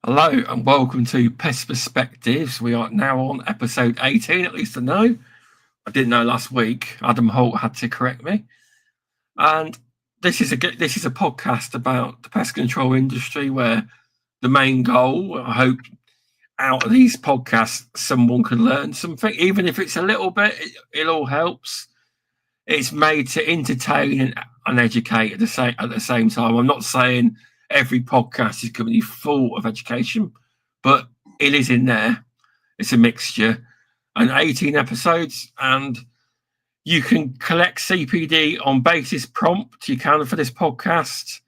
Hello and welcome to Pest Perspectives. We are now on episode 18, at least I know. I didn't know last week. Adam Holt had to correct me. And this is a podcast about the pest control industry, where the main goal, I hope, out of these podcasts, someone can learn something, even if it's a little bit. It all helps. It's made to entertain and educate at the same time. I'm not saying every podcast is going to be full of education, but it is in there. It's a mixture. And 18 episodes, and you can collect CPD on basis prompt. You can for this podcast.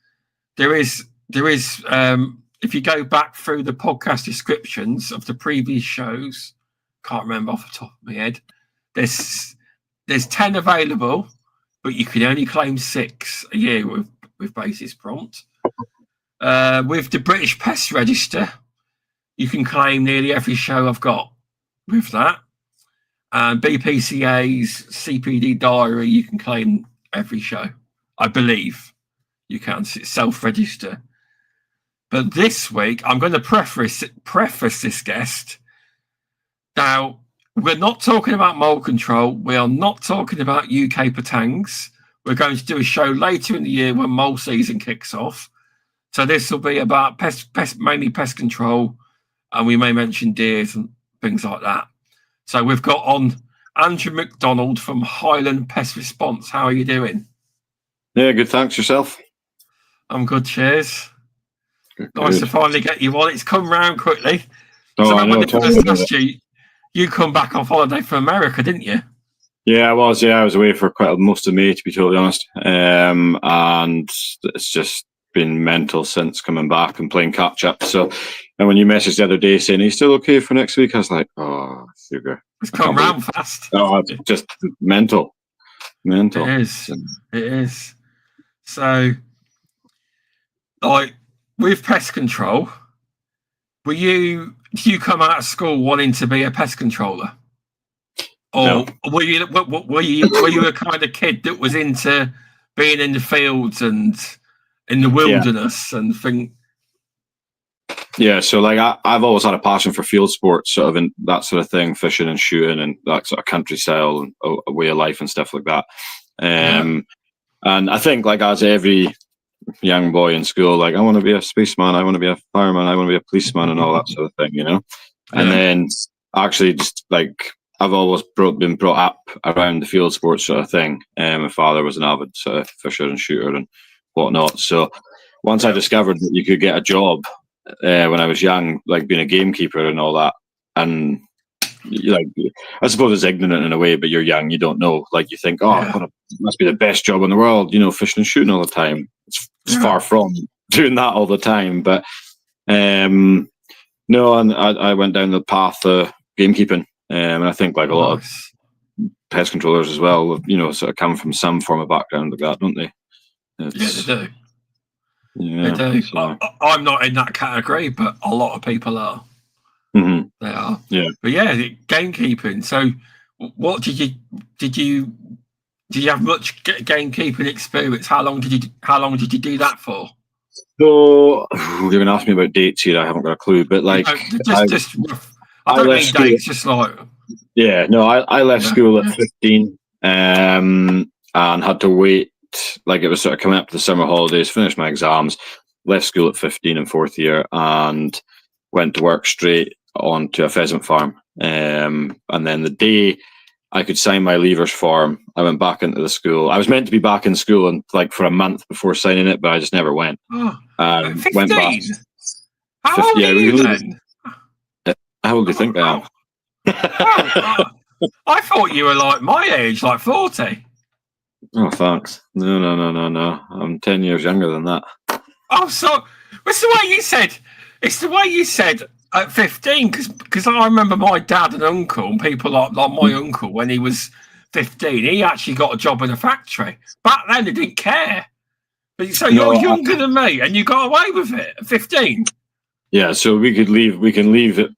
There is. If you go back through the podcast descriptions of the previous shows, can't remember off the top of my head. There's 10 available, but you can only claim 6 a year with basis prompt. With the British Pest Register, you can claim nearly every show I've got with that. And BPCA's CPD diary, you can claim every show. I believe you can. It's self-register. But this week, I'm going to preface this guest. Now, we're not talking about mold control. We are not talking about UK patangs. We're going to do a show later in the year when mold season kicks off. So this will be about mainly pest control, and we may mention deers and things like that. So we've got on Andrew McDonald from Highland Pest Response. How are you doing? Yeah, good. Thanks. Yourself? I'm good. Cheers. Good. Nice to finally get you on. It's come round quickly. Oh, So I know. You come back off holiday from America, didn't you? Yeah, I was. Yeah, I was away for quite most of May, to be totally honest. And it's just been mental since coming back and playing catch up. So, and when you messaged the other day saying, "Are you still okay for next week?" I was like, "Oh, sugar." It's come round fast. Oh, it's just mental. It is. So, like with pest control, did you come out of school wanting to be a pest controller, or No. were you a kind of kid that was into being in the fields and in the wilderness and things? Yeah, so like I've always had a passion for field sports, sort of, and that sort of thing, fishing and shooting and that sort of country style and a way of life and stuff like that. And I think, like, as every young boy in school, like, I want to be a spaceman, I want to be a fireman, I want to be a policeman and all that sort of thing, you know. And then actually, just like, I've always been brought up around the field sports sort of thing. My father was an avid sort of fisher and shooter and whatnot. So once I discovered that you could get a job when I was young, like being a gamekeeper and all that, and like, I suppose it's ignorant in a way, but you're young, you don't know. Like, you think, it must be the best job in the world, you know, fishing and shooting all the time. It's far from doing that all the time. But no, and I went down the path of gamekeeping, and I think, like, a lot of pest controllers as well, you know, sort of come from some form of background like that, don't they? Yeah, they do. Yeah, they do. So. I'm not in that category, but a lot of people are. Mm-hmm. They are. Yeah. But yeah, gamekeeping. So, what did you have much gamekeeping experience? How long did you do that for? So you're going to ask me about dates here. I haven't got a clue, but like, I don't mean dates. Just like, yeah, no, I left school at 15, and had to wait. Like, it was sort of coming up to the summer holidays, finished my exams, left school at 15 in 4th year, and went to work straight onto a pheasant farm. And then the day I could sign my leavers form, I went back into the school. I was meant to be back in school and like for a month before signing it, but I just never went. 15? Went back. How old are you then? How old do you think I am? I thought you were like my age, like 40. Oh, thanks. No. I'm 10 years younger than that. Oh, so it's the way you said. It's the way you said at 15, because I remember my dad and uncle, and people like my uncle, when he was 15, he actually got a job in a factory. Back then, they didn't care. So you're younger than me, and you got away with it at 15. Yeah, so we can leave at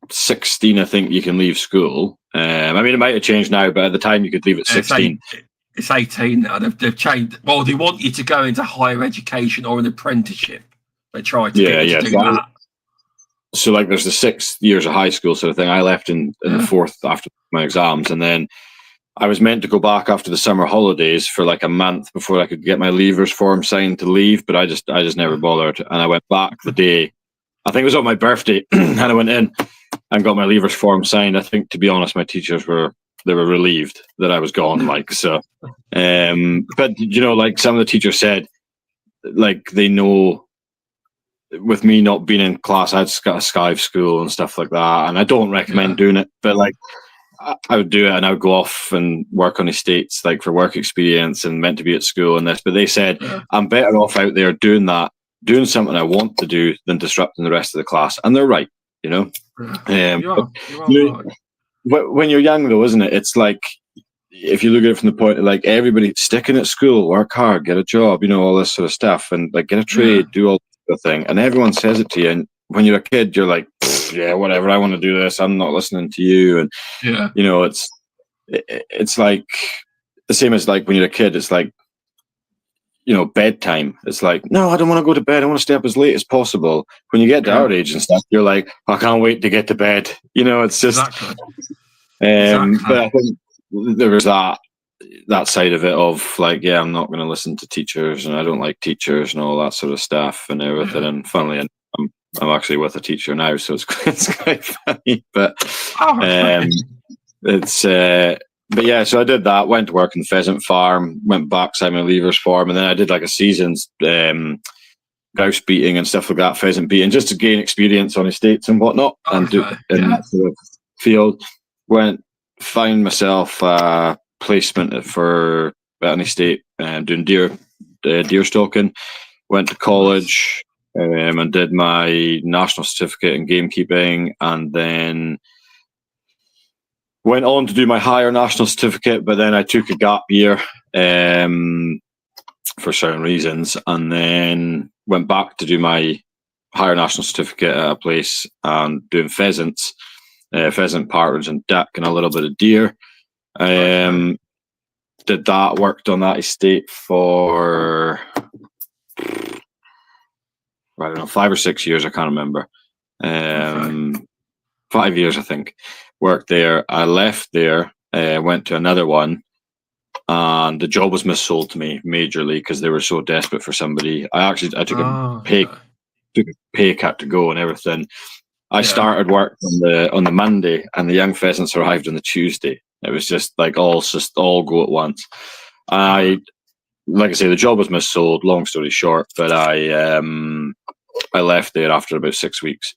16. I think you can leave school. I mean, it might have changed now, but at the time you could leave at 16. It's 18 now. They've changed. Well, they want you to go into higher education or an apprenticeship. They try to get you to do that. so like there's the 6 years of high school sort of thing. I left in the fourth after my exams, and then I was meant to go back after the summer holidays for like a month before I could get my leavers form signed to leave, but I just never bothered. And I went back the day, I think it was on my birthday, and I went in and got my leavers form signed. I think, to be honest, my teachers were relieved that I was gone. Like, so, but you know, like some of the teachers said, like they know, with me not being in class, I had got a Skive school and stuff like that, and I don't recommend doing it, but like I would do it, and I would go off and work on estates, like for work experience and meant to be at school and this. But they said I'm better off out there doing that, doing something I want to do, than disrupting the rest of the class. And they're right, you know. When you're young, though, isn't it? It's like, if you look at it from the point of like everybody sticking at school, work hard, get a job, you know, all this sort of stuff, and like get a trade, do all the thing, and everyone says it to you. And when you're a kid, you're like, yeah, whatever, I want to do this, I'm not listening to you. And you know, it's like the same as like when you're a kid, it's like, you know, bedtime. It's like, no, I don't want to go to bed, I want to stay up as late as possible. When you get to our age and stuff, you're like, I can't wait to get to bed, you know. It's just but I think there was that side of it of like, yeah, I'm not going to listen to teachers, and I don't like teachers and all that sort of stuff and everything. And funnily, I'm actually with a teacher now, so it's quite funny. But but yeah, so I did that. Went to work in the pheasant farm. Went back, signed my leavers form, and then I did like a season's grouse beating and stuff like that, pheasant beating, just to gain experience on estates and whatnot, and do in that sort of field. Found myself placement for an estate doing deer stalking. Went to college and did my national certificate in gamekeeping, and then went on to do my higher national certificate. But then I took a gap year for certain reasons, and then went back to do my higher national certificate at a place and doing pheasants, pheasant, partridge, and duck, and a little bit of deer. Did that, worked on that estate for, I don't know, 5 or 6 years, I can't remember. 5 years, I think. Worked there. I left there, went to another one, and the job was missold to me majorly because they were so desperate for somebody. I took a pay cut to go and everything. I started work on the Monday, and the young pheasants arrived on the Tuesday. It was just like all go at once. Like I say, the job was missold. Long story short, but I left there after about 6 weeks,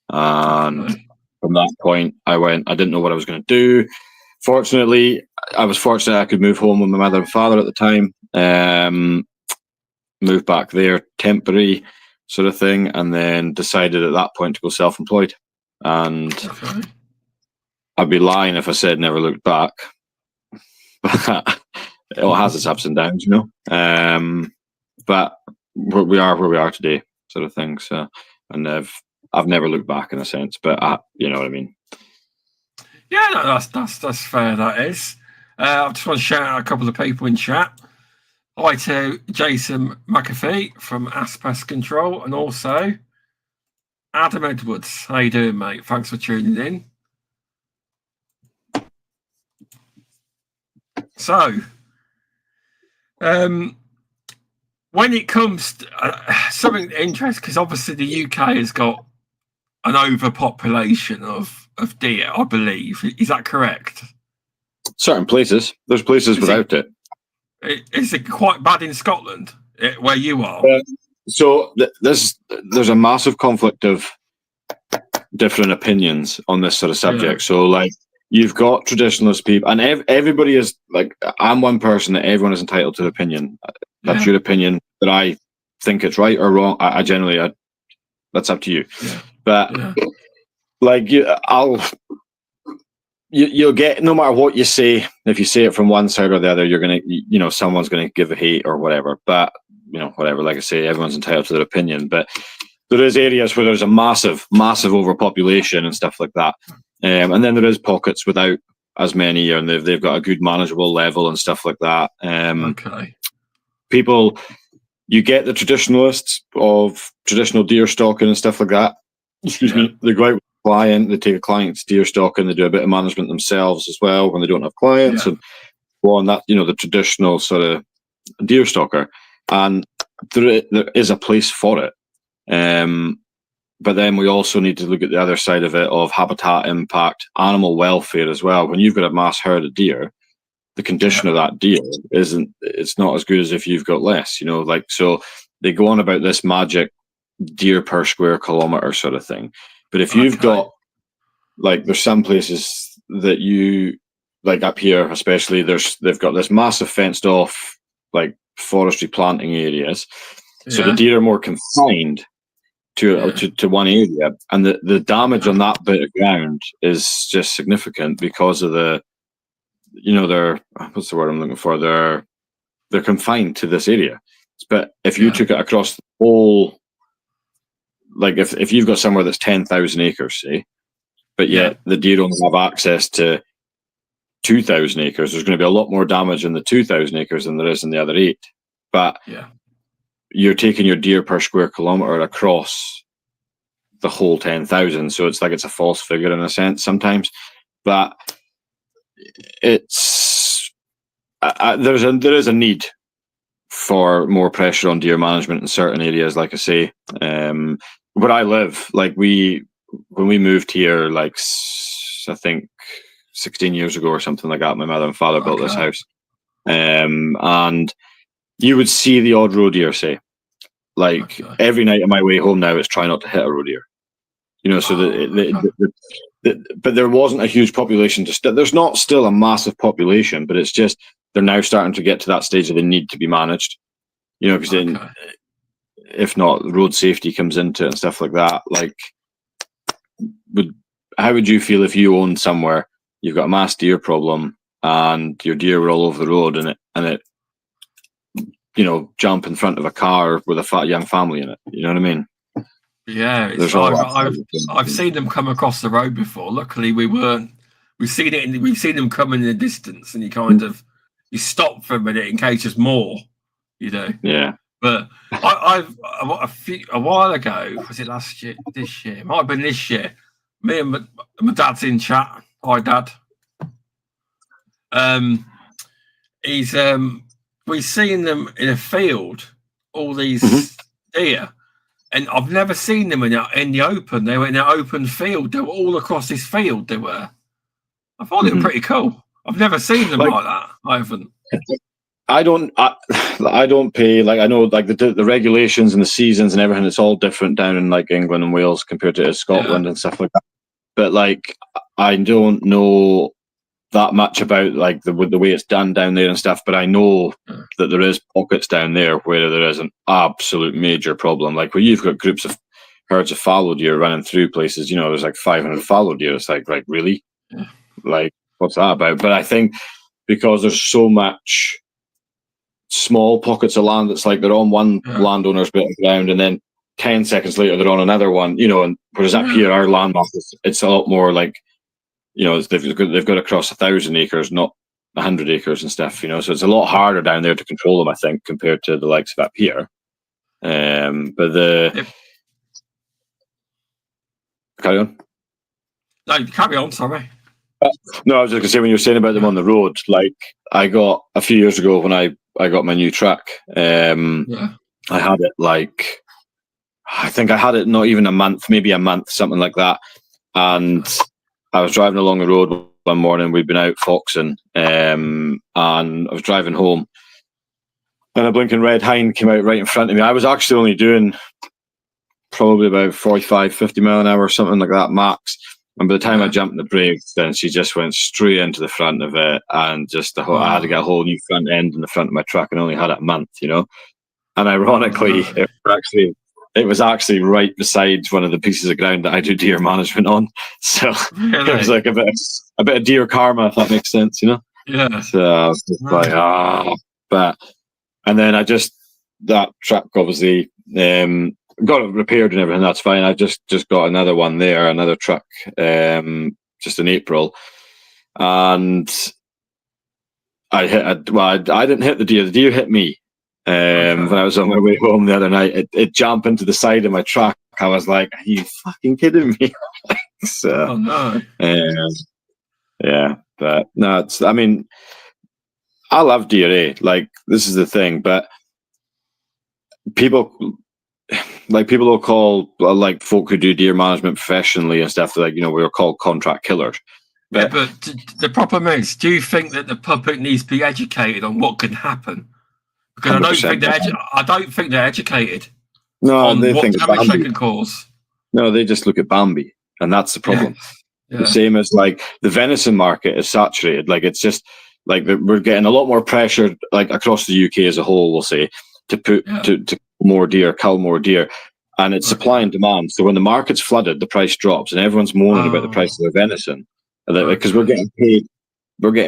and from that point, I didn't know what I was going to do. Fortunately, I was fortunate I could move home with my mother and father at the time. Moved back there, temporary sort of thing, and then decided at that point to go self-employed. And I'd be lying if I said never looked back. But it all has its ups and downs, you know. But we are where we are today, sort of thing. So, and I've never looked back in a sense, but you know what I mean. Yeah, no, that's fair. That is. I just want to shout out a couple of people in chat. Hi to Jason McAfee from Pest Control, and also Adam Edwards. How you doing, mate? Thanks for tuning in. So, when it comes to something interesting, because obviously the UK has got an overpopulation of deer, I believe. Is that correct? Certain places. There's places without it. Is it quite bad in Scotland, where you are? So there's a massive conflict of different opinions on this sort of subject. So like, you've got traditionalist people, and everybody is like, I'm one person that everyone is entitled to an opinion. That's your opinion, that I think it's right or wrong. I generally, that's up to you. But like, you'll get, no matter what you say, if you say it from one side or the other, you're gonna, you know, someone's gonna give a hate or whatever. But you know, whatever. Like I say, everyone's entitled to their opinion. But there is areas where there's a massive overpopulation and stuff like that. And then there is pockets without as many, and they've got a good manageable level and stuff like that. People, you get the traditionalists of traditional deer stalking and stuff like that. excuse me, they go out with a client, they take a client's deer stock and they do a bit of management themselves as well when they don't have clients and go on that, the traditional sort of deer stalker. And there is a place for it. But then we also need to look at the other side of it, of habitat impact, animal welfare as well. When you've got a mass herd of deer, the condition of that deer it's not as good as if you've got less, so they go on about this magic deer per square kilometre sort of thing. But if you've got, there's some places that you, like up here especially, they've got this massive fenced off, forestry planting areas. So the deer are more confined to one area, and the damage on that bit of ground is just significant because of the, they're, what's the word I'm looking for? They're confined to this area. But if you took it across the whole, if you've got somewhere that's 10,000 acres, say, but yet the deer only have access to 2,000 acres, there's going to be a lot more damage in the 2,000 acres than there is in the other 8. But you're taking your deer per square kilometre across the whole 10,000, so it's a false figure in a sense sometimes. But it's there is a need for more pressure on deer management in certain areas. Like I say, where I live, when we moved here, I think 16 years ago or something like that, my mother and father built this house, and you would see the odd roe deer, say, every night on my way home now, it's try not to hit a roe deer. But there wasn't a huge population. There's not still a massive population, but it's just they're now starting to get to that stage of the need to be managed. Because if not, road safety comes into it and stuff like that. How would you feel if you owned somewhere, you've got a mass deer problem, and your deer were all over the road, and it jump in front of a car with a fat young family in it? You know what I mean? Yeah, I've seen them come across the road before. Luckily, we've seen them come in the distance, and you stop for a minute in case there's more, Yeah. But a while ago, was it last year? This year, it might have been this year. Me and my dad's in chat. Hi, Dad. We've seen them in a field, all these deer. And I've never seen them in the open. They were in an open field. They were all across this field. They were. I thought it was pretty cool. I've never seen them like that. I haven't. I don't pay, I know the regulations and the seasons and everything. It's all different down in England and Wales compared to Scotland and stuff like that. But I don't know that much about the way it's done down there and stuff, but I know that there is pockets down there where there is an absolute major problem. Where you've got groups of herds of fallow deer running through places, there's 500 fallow deer. It's really? What's that about? But I think because there's so much small pockets of land, it's they're on one landowner's bit of ground, and then 10 seconds later they're on another one, and whereas up here, our land mass, it's a lot more they've got across 1,000 acres, not 100 acres and stuff, so it's a lot harder down there to control them, I think, compared to the likes of up here. Carry on. No, carry on, sorry. No, I was just going to say, when you were saying about them on the road, I got a few years ago when I got my new truck, I had it I think I had it not even a month, maybe a month, something like that. And I was driving along the road one morning. We'd been out foxing, and I was driving home, and a blinking red hind came out right in front of me. I was actually only doing probably about 45, 50 mile an hour, something like that, max. And by the time I jumped the brakes, then she just went straight into the front of it, and I had to get a whole new front end in the front of my truck, and only had it a month, And ironically, it was actually right beside one of the pieces of ground that I do deer management on. So it was a bit of deer karma, if that makes sense, Yeah. So I was just but, and then that truck obviously got it repaired and everything. That's fine. I just got another one there, another truck, just in April, and I didn't hit the deer. The deer hit me. When I was on my way home the other night, it jumped into the side of my truck I was like, are you fucking kidding me? So, Oh no. yeah, but no, I mean, I love deer, like, this is the thing, but people will call, like, folk who do deer management professionally and stuff, like, we're called contract killers. Yeah, but the problem is, do you think that the public needs to be educated on what can happen? Because I don't think they're educated on they what think damage they can cause. No, they just look at Bambi, and that's the problem. Yeah. The same as, like, the venison market is saturated. Like, it's just like we're getting a lot more pressure, like, across the UK as a whole, we'll say, to put to cull more deer, and it's supply and demand. So when the market's flooded, the price drops, and everyone's moaning about the price of their venison, because we're getting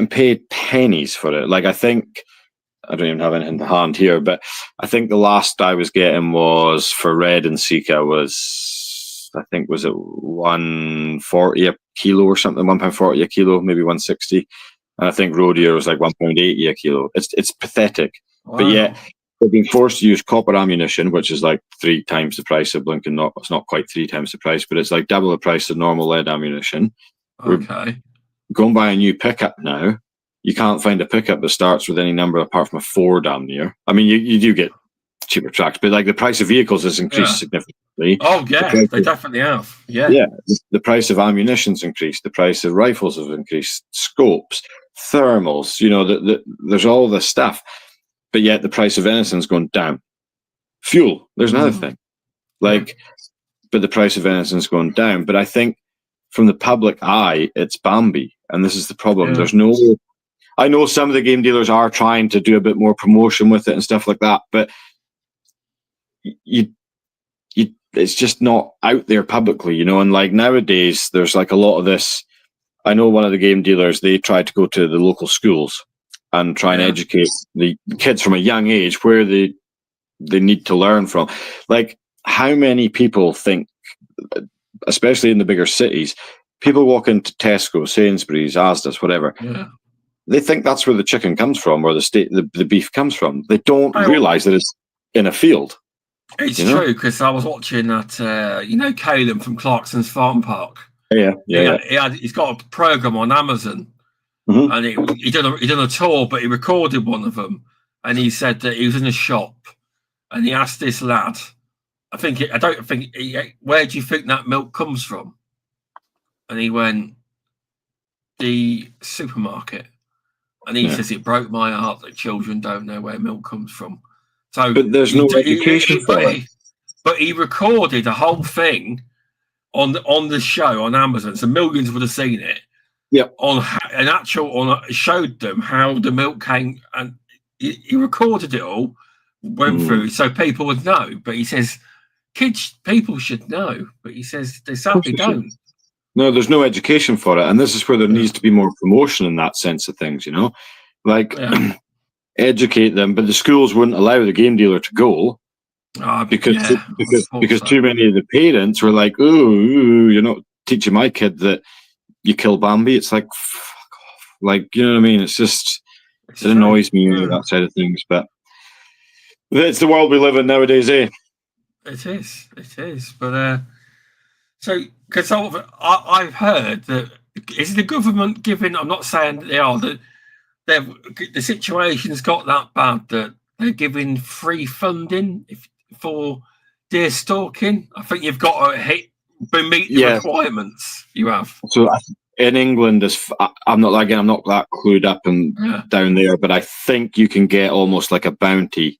paid pennies for it. Like, I think, I don't even have anything to hand here, but I think the last I was getting was for red and Sika was it £1.40 a kilo or something, £1.40 a kilo, maybe 160, and I think roe deer was like 1.80 a kilo. It's pathetic. Wow. But yet they're being forced to use copper ammunition, which is like 3 times the price of blinking. It's not quite 3 times the price, but it's like double the price of normal lead ammunition. Okay. We're going by a new pickup now. You can't find a pickup that starts with any number apart from a 4 damn near. I mean, you do get cheaper tracks, but like the price of vehicles has increased significantly. Oh yeah, they definitely have. Yeah. Yeah. The price of ammunition's increased. The price of rifles have increased. Scopes, thermals. There's all this stuff, but yet the price of venison's going down. Fuel. There's another thing. Like, but the price of venison's going down. But I think from the public eye, it's Bambi, and this is the problem. Yeah. There's no. I know some of the game dealers are trying to do a bit more promotion with it and stuff like that, but it's just not out there publicly, and like nowadays there's like a lot of this. I know one of the game dealers, they try to go to the local schools and try and educate the kids from a young age where they need to learn from. Like, how many people think, especially in the bigger cities, people walk into Tesco, Sainsbury's, Asda's, whatever. Yeah. They think that's where the chicken comes from, or the beef comes from. They don't realise that it's in a field. It's true, because I was watching that, Caleb from Clarkson's Farm Park. He's got a program on Amazon, and he done a tour, but he recorded one of them, and he said that he was in a shop, and he asked this lad, where do you think that milk comes from? And he went, the supermarket. And he says, it broke my heart that children don't know where milk comes from. So, but there's no education for it. But he recorded a whole thing on the show on Amazon, so millions would have seen it. Yeah. Showed them how the milk came, and he recorded it all, went through, so people would know. But he says, people should know. But he says they sadly don't. No, there's no education for it, and this is where there needs to be more promotion in that sense of things, like educate them. But the schools wouldn't allow the game dealer to go because too many of the parents were like, "Oh, you're not teaching my kid that you kill Bambi." It's like, fuck off. Like, you know what I mean? It annoys me that side of things, but it's the world we live in nowadays, eh? It is, but. So, because I've heard that is the government giving? I'm not saying that they are. That the situation's got that bad that they're giving free funding for deer stalking. I think you've got to meet the requirements. You have. So in England, I'm not that clued up and down there, but I think you can get almost like a bounty.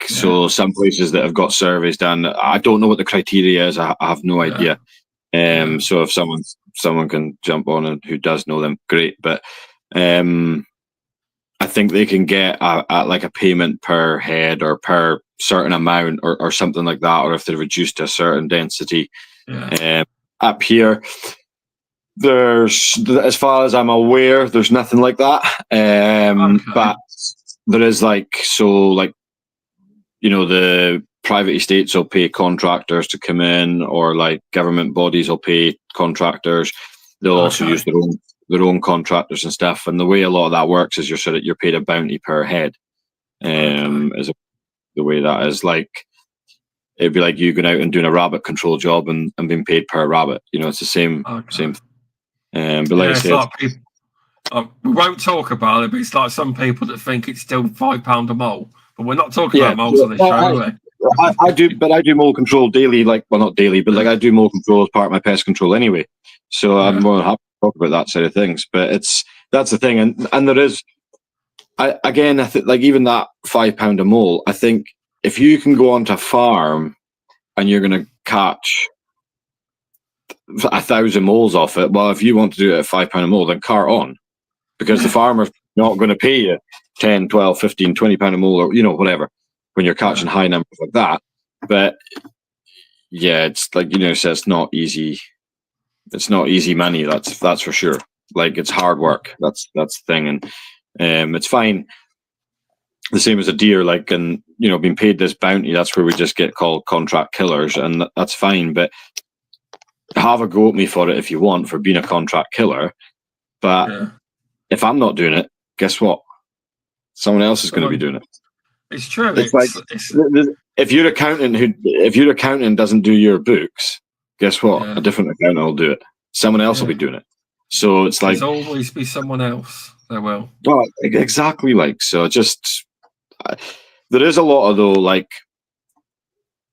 So some places that have got surveys done, I don't know what the criteria is. I have no idea. So if someone can jump on and who does know them, great. But I think they can get a payment per head or per certain amount or something like that, or if they're reduced to a certain density. Up here, there's, as far as I'm aware, there's nothing like that. But there is the private estates will pay contractors to come in, or like government bodies will pay contractors. They'll also use their own contractors and stuff. And the way a lot of that works is you're paid a bounty per head. Is the way that is. Like, it'd be like you going out and doing a rabbit control job and being paid per rabbit. You know, it's the same. But like I it's said, like people, we won't talk about it, but it's like some people that think it's still £5 a mole. But we're not talking about moles on this show, are we? I do mole control daily, like, well, not daily, but like I do mole control as part of my pest control anyway. So I'm more than happy to talk about that side of things. But that's the thing, and there is, I think like even that £5 a mole, I think if you can go onto a farm and you're going to catch 1,000 moles off it, well, if you want to do it at £5 a mole, then cart on, because the farmer's not going to pay you 10, 12, 15, £20 a mole, or, you know, whatever, when you're catching high numbers like that. But yeah, it's like, you know, so it's not easy. It's not easy money. That's for sure. Like, it's hard work. That's the thing. And it's fine. The same as a deer, like, and, you know, being paid this bounty, that's where we just get called contract killers, and that's fine. But have a go at me for it if you want, for being a contract killer. But if I'm not doing it, guess what? Someone else is going to be doing it. It's true. It's like, if your accountant doesn't do your books, guess what? A different accountant will do it. Someone else will be doing it. So it's like, there's always be someone else. There will. Well, exactly. Like, so just there is a lot of, though, like,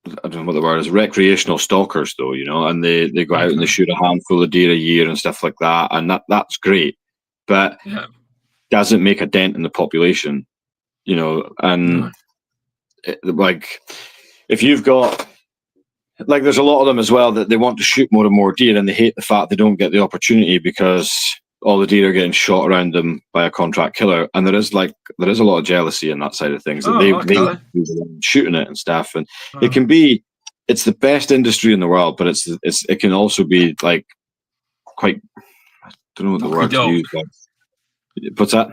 I don't know what the word is, recreational stalkers, though, you know, and they go out and they shoot a handful of deer a year and stuff like that, and that's great, but doesn't make a dent in the population, you know. And like, if you've got, like, there's a lot of them as well that they want to shoot more and more deer, and they hate the fact they don't get the opportunity because all the deer are getting shot around them by a contract killer. And there is a lot of jealousy in that side of things, that they shooting it and stuff. And it can be, it's the best industry in the world, but it can also be like quite, I don't know what the word to use. What's that?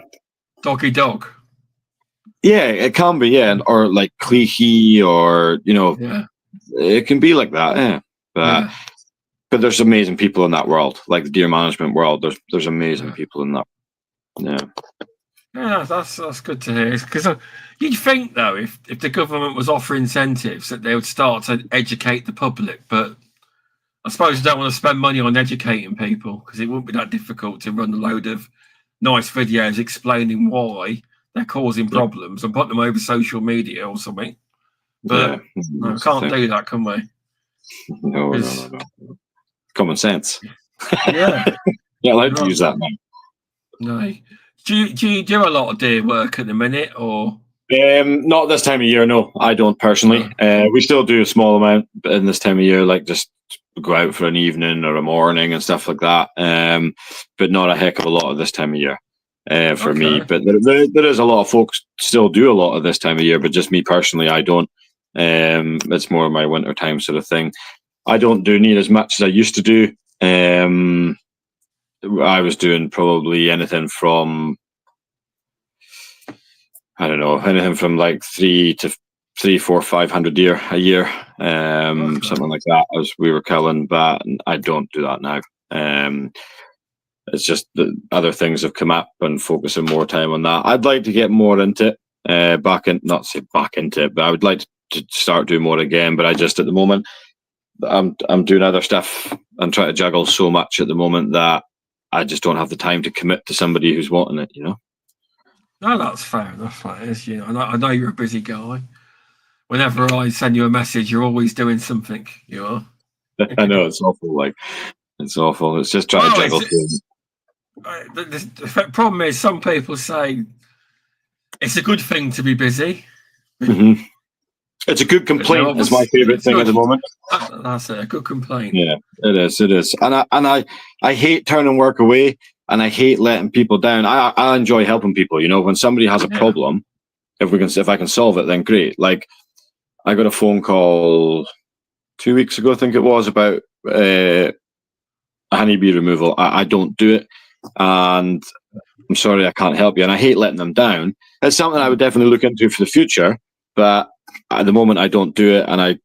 Doggy dog. Yeah, it can be, or like cliquey, or, you know, it can be like that, but there's amazing people in that world, like the deer management world. There's amazing people in that. Yeah, that's good to hear. Because you'd think, though, if the government was offering incentives, that they would start to educate the public. But I suppose you don't want to spend money on educating people, because it wouldn't be that difficult to run a load of nice videos explaining why they're causing problems and put them over social media or something. But we can't do that, can we? No. Common sense. Yeah. Yeah, I'd like to use that now. No. Do you do a lot of deer work at the minute, or? Not this time of year, no. I don't personally. We still do a small amount in this time of year, like just go out for an evening or a morning and stuff like that. But not a heck of a lot of this time of year for me. But there is a lot of folks still do a lot of this time of year, but just me personally, I don't. It's more my winter time sort of thing. I don't do near as much as I used to do. I was doing probably anything from, I don't know, anything from like 300, 400, 500 deer a year, something like that, as we were killing. But I don't do that now. It's just that other things have come up and focusing more time on that. I'd like to get more into it, not say back into it, but I would like to start doing more again. But I just, at the moment, I'm doing other stuff and trying to juggle so much at the moment that I just don't have the time to commit to somebody who's wanting it, you know. No, that's fair enough. That is, you know, I know you're a busy guy. Whenever I send you a message, you're always doing something. You are. I know, it's awful. Like, it's awful. It's just trying to juggle things. The problem is, some people say it's a good thing to be busy. Mm-hmm. It's a good complaint. It's my favourite thing at the moment. That's it, a good complaint. Yeah, it is. It is. And I hate turning work away, and I hate letting people down. I enjoy helping people. You know, when somebody has a problem, if I can solve it, then great. Like, I got a phone call 2 weeks ago, I think it was, about honeybee removal. I don't do it, and I'm sorry, I can't help you. And I hate letting them down. It's something I would definitely look into for the future, but at the moment I don't do it. And I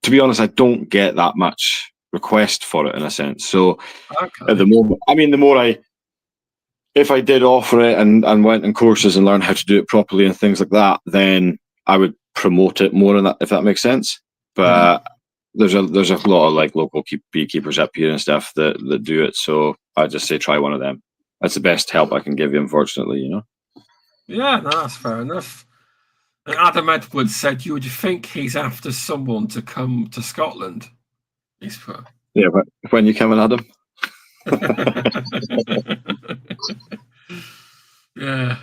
to be honest, I don't get that much request for it, in a sense. So at the moment, I mean, if I did offer it and went in courses and learn how to do it properly and things like that, then I would promote it more, if that makes sense. But there's a lot of like local beekeepers up here and stuff that do it. So I just say try one of them. That's the best help I can give you, unfortunately. Yeah, no, that's fair enough. And Adam Edwards said, "You would think he's after someone to come to Scotland?" He's put. Yeah, but when you coming, Adam? Yeah.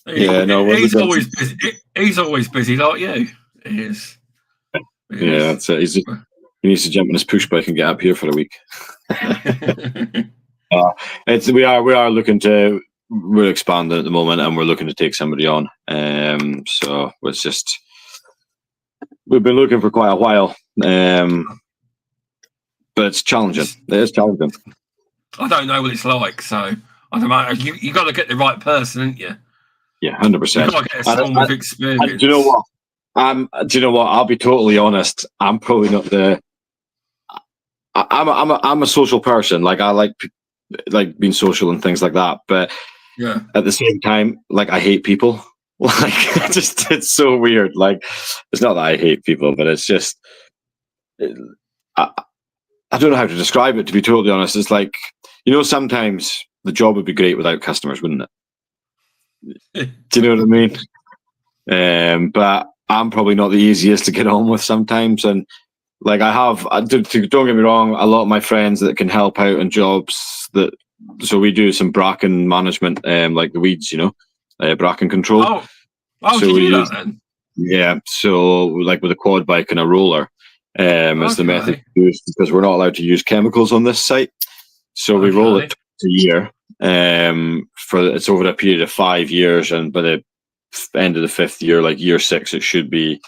He's always busy. He's always busy, like you. He is. Yeah, that's it. He needs to jump on his push bike and get up here for a week. We are looking to. We're expanding at the moment, and we're looking to take somebody on. So it's just we've been looking for quite a while. But it's challenging. It is challenging. I don't know what it's like, so I don't know. You got to get the right person, haven't you? Yeah, 100%. You got to get someone with experience. Do you know what? Do you know what? I'll be totally honest. I'm probably not the. I'm a social person. Like I like being social and things like that. But at the same time, like I hate people. Like it's so weird. Like it's not that I hate people, but it's just. I don't know how to describe it, to be totally honest. It's like, sometimes the job would be great without customers, wouldn't it? Do you know what I mean? But I'm probably not the easiest to get on with sometimes. And like don't get me wrong, a lot of my friends that can help out in jobs so we do some bracken management, like the weeds, bracken control. So do you do that then? Yeah. So like with a quad bike and a roller. Is the method used because we're not allowed to use chemicals on this site. So we roll it twice a year. It's over a period of 5 years, and by the end of the 5th year, like year 6, it should be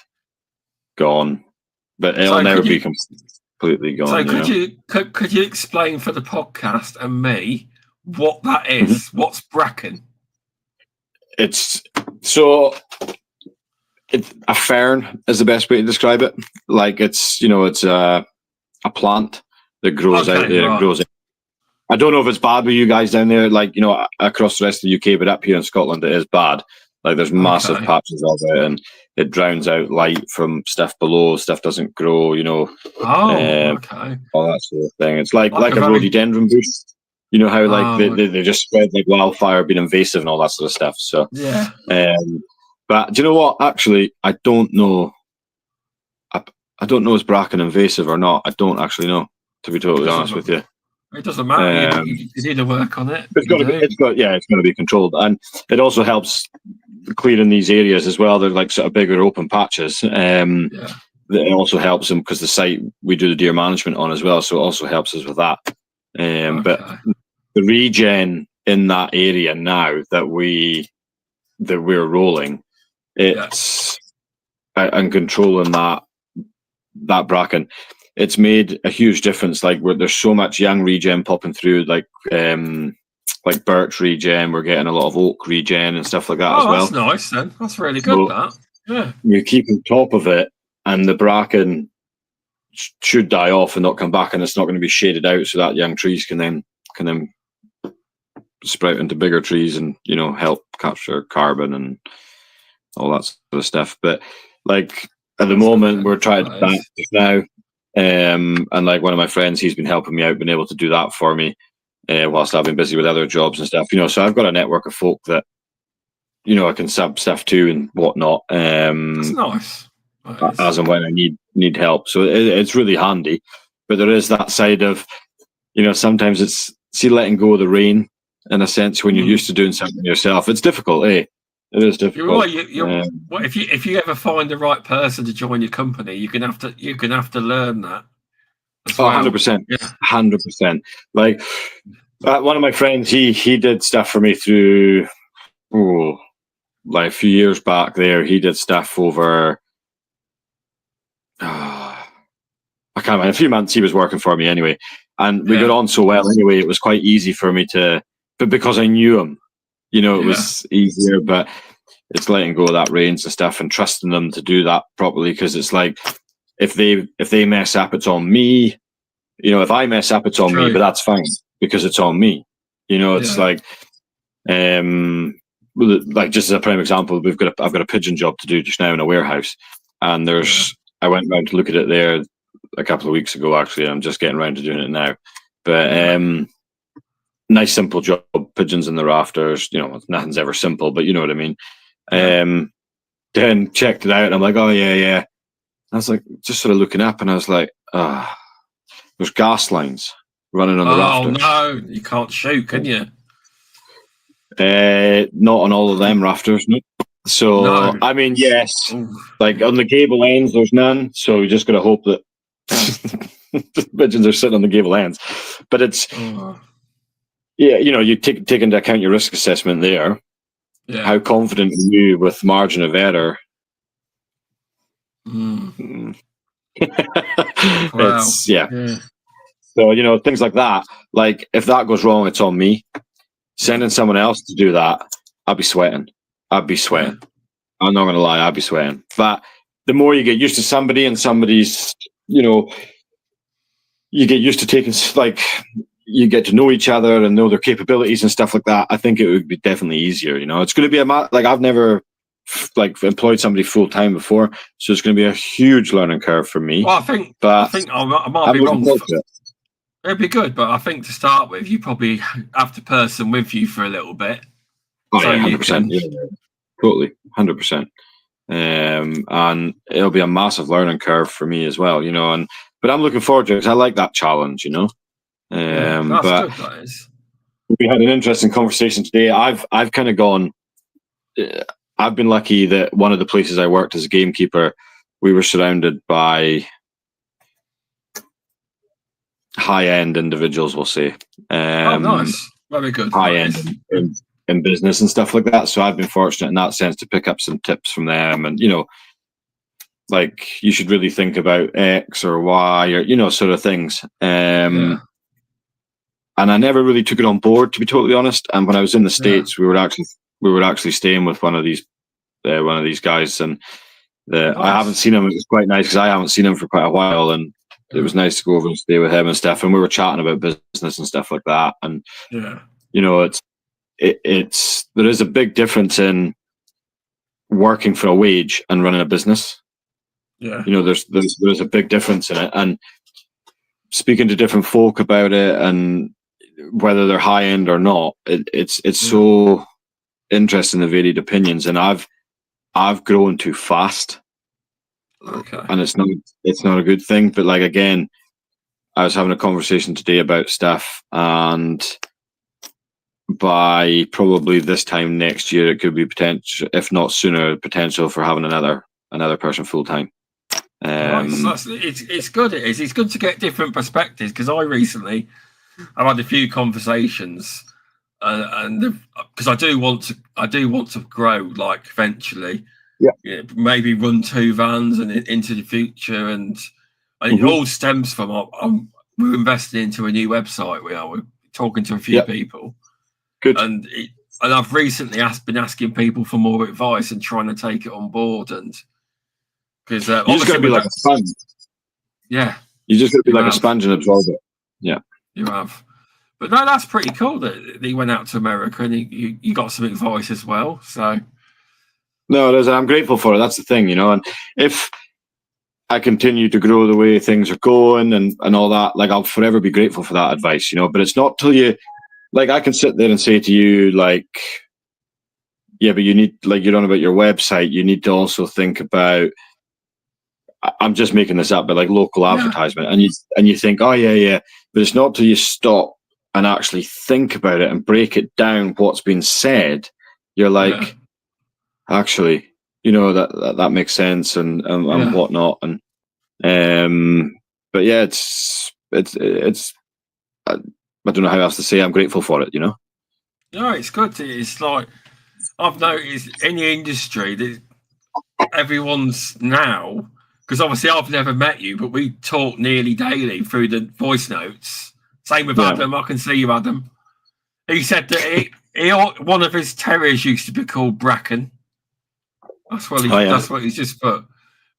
gone. But it'll never be completely gone. So could you explain for the podcast and me what that is? Mm-hmm. What's bracken? It's a fern is the best way to describe it. Like it's a plant that grows out there. Right. It grows. I don't know if it's bad with you guys down there, like across the rest of the UK, but up here in Scotland it is bad. Like there's massive patches of it, and it drowns out light from stuff below. Stuff doesn't grow. All that sort of thing. It's like a rhododendron bush. You know how they just spread like wildfire, being invasive and all that sort of stuff. So yeah. But do you know what? Actually, I don't know. I don't know if bracken invasive or not. I don't actually know, to be totally honest with you. It doesn't matter. You need to work on it. It's got to be controlled, and it also helps clearing these areas as well. They're like sort of bigger open patches. It also helps them because the site we do the deer management on as well, so it also helps us with that. But the regen in that area now that we're rolling. It's and controlling that bracken. It's made a huge difference. Like there's so much young regen popping through, like birch regen. We're getting a lot of oak regen and stuff like that as well. That's nice then. That's really good. You keep on top of it, and the bracken should die off and not come back, and it's not going to be shaded out, so that young trees can then sprout into bigger trees and help capture carbon and all that sort of stuff. But like at the moment we're trying to plant just now, and like one of my friends, he's been helping me out, been able to do that for me whilst I've been busy with other jobs and stuff. So I've got a network of folk that I can sub stuff to and whatnot. That's nice. As and when I need help, so it's really handy. But there is that side of sometimes it's letting go of the rein in a sense when you're used to doing something yourself. It's difficult, eh? It is difficult. If you ever find the right person to join your company, you're gonna have to learn that. 100%, 100%. Like one of my friends, he did stuff for me through like a few years back. There, he did stuff over. I can't remember. A few months he was working for me anyway, and we got on so well anyway. It was quite easy for me but because I knew him. It was easier, but it's letting go of that reins and stuff and trusting them to do that properly. Because it's like, if they mess up, it's on me. If I mess up, it's on me, but that's fine because it's on me. It's like, like just as a prime example, I've got a pigeon job to do just now in a warehouse, and I went round to look at it there a couple of weeks ago. Actually, I'm just getting around to doing it now. But nice simple job, pigeons in the rafters. Nothing's ever simple, but you know what I mean. Then checked it out, and I'm like, oh yeah. I was like, just sort of looking up, and I was like, there's gas lines running on the rafters. Oh no, you can't shoot, can you? Not on all of them rafters. No. So no. I mean, yes, like on the gable ends, there's none. So we just got to hope that the pigeons are sitting on the gable ends. But it's you take into account your risk assessment there. Yeah. How confident are you with margin of error? It's yeah. So things like that. Like if that goes wrong, it's on me. Sending someone else to do that, I'd be sweating. I'm not going to lie, I'd be sweating. But the more you get used to somebody and somebody's, you get used to taking, like, you get to know each other and know their capabilities and stuff like that. I think it would be definitely easier. It's going to be like I've never employed somebody full time before, so it's going to be a huge learning curve for me. Well, I think I might be wrong. It'd be good, but I think to start with, you probably have the person with you for a little bit. Oh, so yeah, 100%. Yeah, totally, 100%. And it'll be a massive learning curve for me as well, but I'm looking forward to it because I like that challenge, that's but good, that is. We had an interesting conversation today. I've kind of gone. I've been lucky that one of the places I worked as a gamekeeper, we were surrounded by high-end individuals, we'll say. Nice. Very good. High-end in business and stuff like that. So I've been fortunate in that sense to pick up some tips from them. And, like you should really think about X or Y or, sort of things. And I never really took it on board, to be totally honest. And when I was in the States, we were actually staying with one of these guys, and I haven't seen him. It was quite nice because I haven't seen him for quite a while, and it was nice to go over and stay with him and stuff. And we were chatting about business and stuff like that. And there is a big difference in working for a wage and running a business. Yeah, there's a big difference in it, and speaking to different folk about it and whether they're high end or not, it's so interesting, the varied opinions. And I've grown too fast. Okay. And it's not a good thing. But like again, I was having a conversation today about stuff, and by probably this time next year, it could be potential, if not sooner, potential for having another person full time. Nice. It's good. It is. It's good to get different perspectives, because I've had a few conversations, and because I do want to grow, like eventually. Yeah, maybe run 2 vans and into the future, and it all stems from we're investing into a new website. We're talking to a few people. Good. And I've recently been asking people for more advice and trying to take it on board, and because you're just going to be like a sponge. Yeah, you're just going to be like a sponge and absorb it. Yeah, you have. But no, that's pretty cool that he went out to America and you got some advice as well. So. No, it is. I'm grateful for it. That's the thing, and if I continue to grow the way things are going and all that, like I'll forever be grateful for that advice, but it's not till you, like I can sit there and say to you, like, yeah, but you need, like you're on about your website, you need to also think about, I'm just making this up, but like local advertisement, and you think, oh yeah, but it's not till you stop and actually think about it and break it down what's been said, you're like, actually, that makes sense and whatnot, and but yeah, it's I don't know how else to say. I'm grateful for it, No, it's good. It's like I've noticed in the industry that everyone's now, because obviously I've never met you, but we talk nearly daily through the voice notes. Same with Adam. I can see you, Adam. He said that one of his terriers used to be called Bracken. That's what he's just put.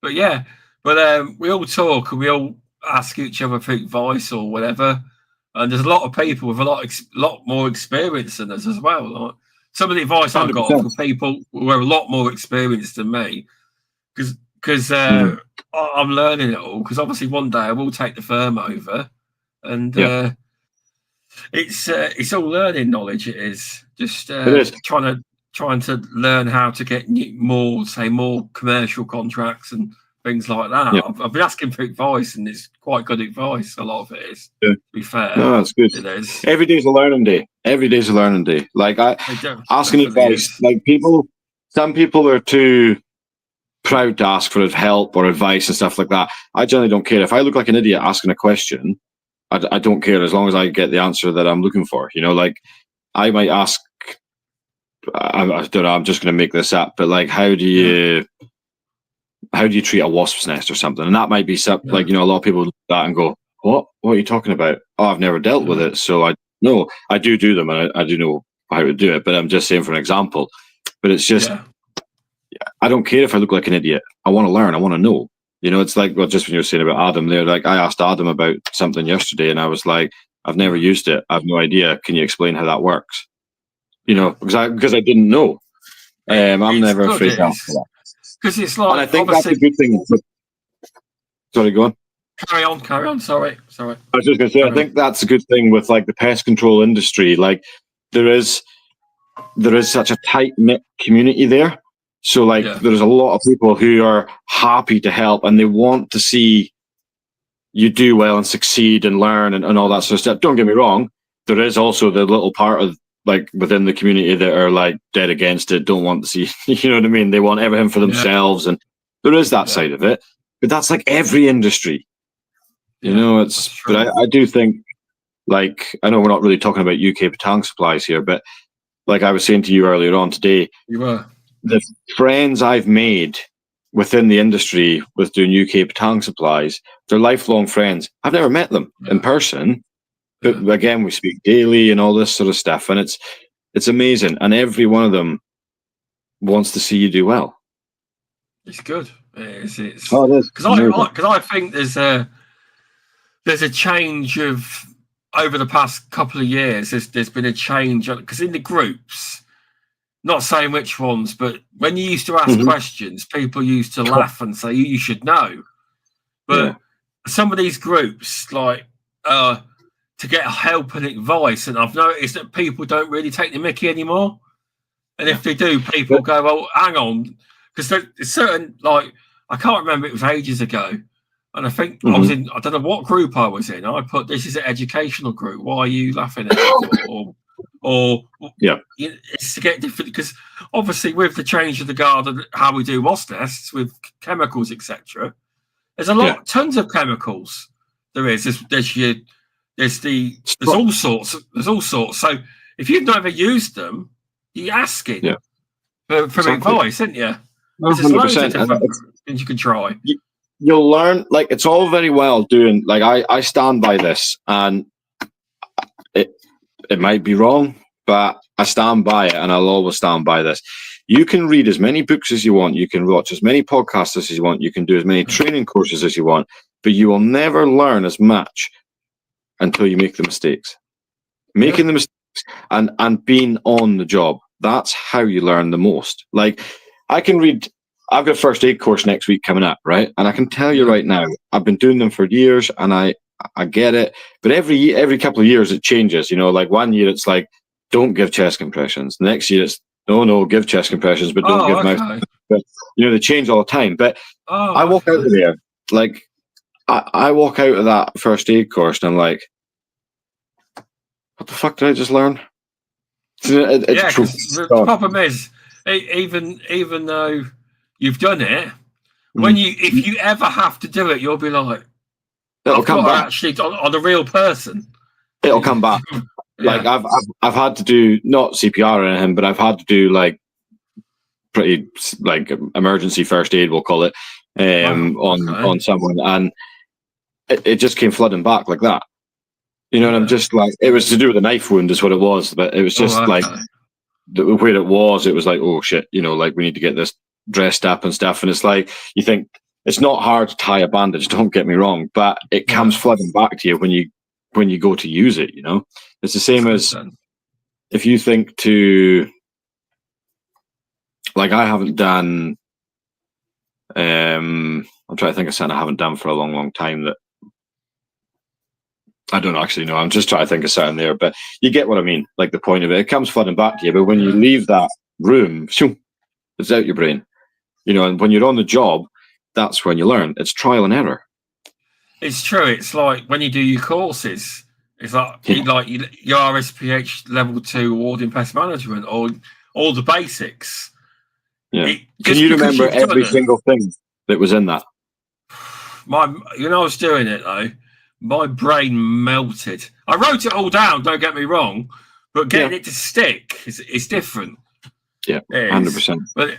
But yeah, we all talk and we all ask each other for advice or whatever. And there's a lot of people with a lot more experience than us as well. Like, some of the advice I got 100%. from people who are a lot more experienced than me, because I'm learning it all. Because obviously one day I will take the firm over, and it's all learning knowledge. It is just It is. trying to learn how to get more commercial contracts and things like that. Yeah. I've been asking for advice, and it's quite good advice. A lot of it is. Yeah. To be fair, No, that's good. It is. Every day's a learning day. Every day's a learning day. Like asking advice. Is. Like some people are too proud to ask for help or advice and stuff like that. I generally don't care. If I look like an idiot asking a question, I don't care as long as I get the answer that I'm looking for. You know, like I might ask. I don't know. I'm just going to make this up, but like, how do you treat a wasp's nest or something? And that might be something like, you know, a lot of people look at that and go, "What are you talking about? Oh, I've never dealt with it, so I do them, and I do know how to do it." But I'm just saying for an example. But it's just, I don't care if I look like an idiot. I want to learn. I want to know. You know, it's like, well, just when you were saying about Adam there, like I asked Adam about something yesterday, and I was like, "I've never used it. I have no idea. Can you explain how that works?" You know, because I didn't know. I'm never afraid to ask for that. Because it's like, and I think that's a good thing. Sorry, go on. Carry on. Sorry. I was just going to say, I think that's a good thing with like the pest control industry. Like there is such a tight knit community there. So like there's a lot of people who are happy to help, and they want to see you do well and succeed and learn and all that sort of stuff. Don't get me wrong. There is also the little part of like within the community that are like dead against it, don't want to see, you know what I mean? They want everything for themselves, and there is that side of it. But that's like every industry, you know. But I do think, like, I know we're not really talking about UK Batang supplies here, but like I was saying to you earlier on today, the friends I've made within the industry with doing UK Batang supplies, they're lifelong friends. I've never met them in person. But again, we speak daily and all this sort of stuff, and it's amazing. And every one of them wants to see you do well. It's good. It's because I think there's a change of over the past couple of years. There's been a change because in the groups, not saying which ones, but when you used to ask questions, people used to laugh and say you should know. But some of these groups, like. To get help and advice, and I've noticed that people don't really take the mickey anymore. And if they do, people go, "Well, hang on," because there's certain, like, I can't remember, it was ages ago, and I think I was in, I don't know what group I was in. I put, "This is an educational group. Why are you laughing at it?" Or it's to get different, because obviously with the change of the guard and how we do wasp nests with chemicals, etc. There's tons of chemicals. There's all sorts. So if you've never used them, you're asking for advice, isn't you? There's loads of different things you can try. You'll learn. Like, it's all very well doing. Like I stand by this, and it might be wrong, but I stand by it, and I'll always stand by this. You can read as many books as you want. You can watch as many podcasts as you want. You can do as many training courses as you want, but you will never learn as much until you make the mistakes. Making the mistakes and being on the job. That's how you learn the most. Like, I can read, I've got a first aid course next week coming up, right? And I can tell you right now, I've been doing them for years, and I get it. But every couple of years it changes. You know, like 1 year it's like, don't give chest compressions. The next year it's, no, give chest compressions, but don't give mouth. But, you know, they change all the time. But I walk out of there, like, I walk out of that first aid course and I'm like, what the fuck did I just learn? The problem is, even though you've done it, if you ever have to do it, you'll be like, it'll come back. Actually, on a real person, it'll come back. Like I've had to do, not CPR or anything, but I've had to do like pretty like emergency first aid, we'll call it, on someone, and it just came flooding back like that. You know, and I'm just like, it was to do with a knife wound is what it was, but it was just like where it was like, oh shit, you know, like we need to get this dressed up and stuff. And it's like, you think it's not hard to tie a bandage, don't get me wrong, but it comes flooding back to you when you go to use it, you know. It's the same as if you think to like I haven't done. I'm trying to think of something I haven't done for a long, long time that I don't actually know. I'm just trying to think of something there, but you get what I mean. Like the point of it, it comes flooding back to you. But when you leave that room, it's out your brain, And when you're on the job, that's when you learn. It's trial and error. It's true. It's like when you do your courses. It's like your RSPH level 2 award in pest management, or all the basics. Yeah. Can you remember every single thing that was in that? When I was doing it though, my brain melted. I wrote it all down. Don't get me wrong, but getting it to stick is different. Yeah, 100%. But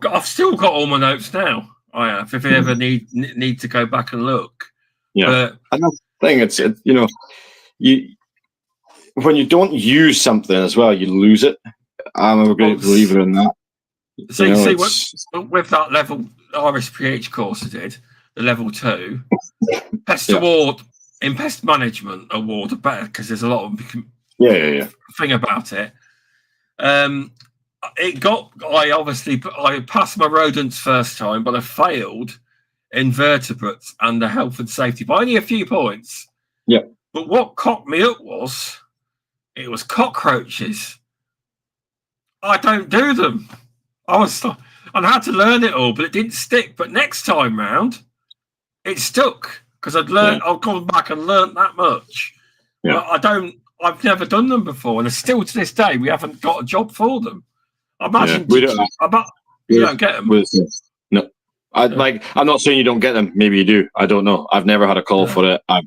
I've still got all my notes now. I have. If you ever need to go back and look. Yeah, but another thing, it's you when you don't use something as well, you lose it. I'm a great believer in that. See, with that level RSPH course I did, the level 2 Pest Award in Pest Management Award, because there's a lot of thing about it. I passed my rodents first time, but I failed invertebrates and the health and safety by only a few points. Yeah. But what cocked me up was cockroaches. I don't do them. I had to learn it all, but it didn't stick. But next time round, it stuck because I'd gone back and learned that much. Yeah. But I've never done them before, and still to this day, we haven't got a job for them. I imagine you don't get them. No, I'm not saying you don't get them. Maybe you do. I don't know. I've never had a call for it. I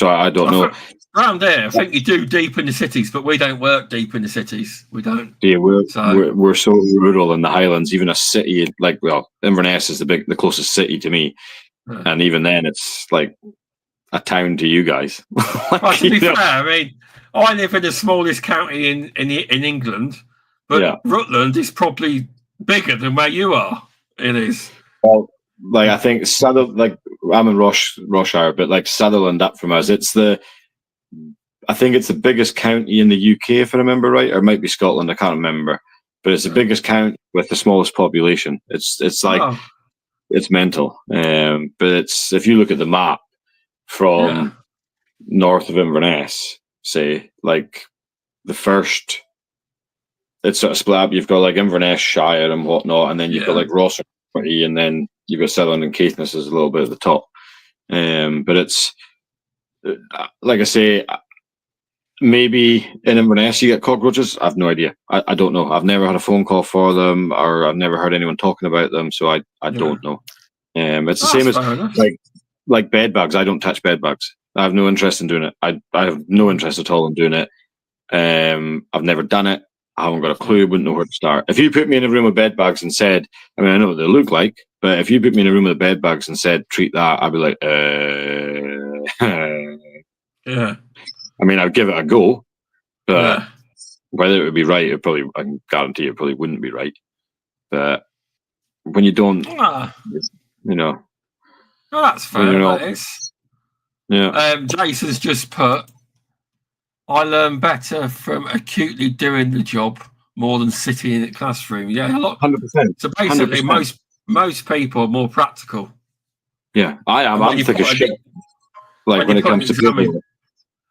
don't know. Around there, I think you do deep in the cities, but we don't work deep in the cities. We don't. Yeah, we're so rural in the Highlands. Even a city Inverness is the closest city to me, and even then, it's like a town to you guys. To be fair, I mean, I live in the smallest county in England, but Rutland is probably bigger than where you are. It is. Well, I think I'm in Roshire, but Sutherland up from us, I think it's the biggest county in the UK, if I remember right, or it might be Scotland. I can't remember, but it's the biggest county with the smallest population. It's mental. But if you look at the map from north of Inverness, say the first, it's sort of split up. You've got Inverness Shire and whatnot, and then you've got Ross and then you've got Sutherland and Caithness is a little bit at the top. But it's like I say. Maybe in Inverness you get cockroaches. I've no idea. I don't know. I've never had a phone call for them, or I've never heard anyone talking about them, so I don't know. It's the same as like bed bugs. I don't touch bed bugs. I have no interest in doing it. I have no interest at all in doing it. I've never done it. I haven't got a clue. Wouldn't know where to start. If you put me in a room with bed bugs and said, I know what they look like, but if you put me in a room with bed bugs and said treat that, I'd be like, yeah. I mean, I'd give it a go, but whether it would be right, I can guarantee it probably wouldn't be right. But when you don't, well, that's fair. That is. Yeah. Jason's just put, I learn better from acutely doing the job more than sitting in the classroom. Yeah, a lot. 100%. So basically, 100%. most people are more practical. Yeah, I am. I'm thick as shit. When it comes to people.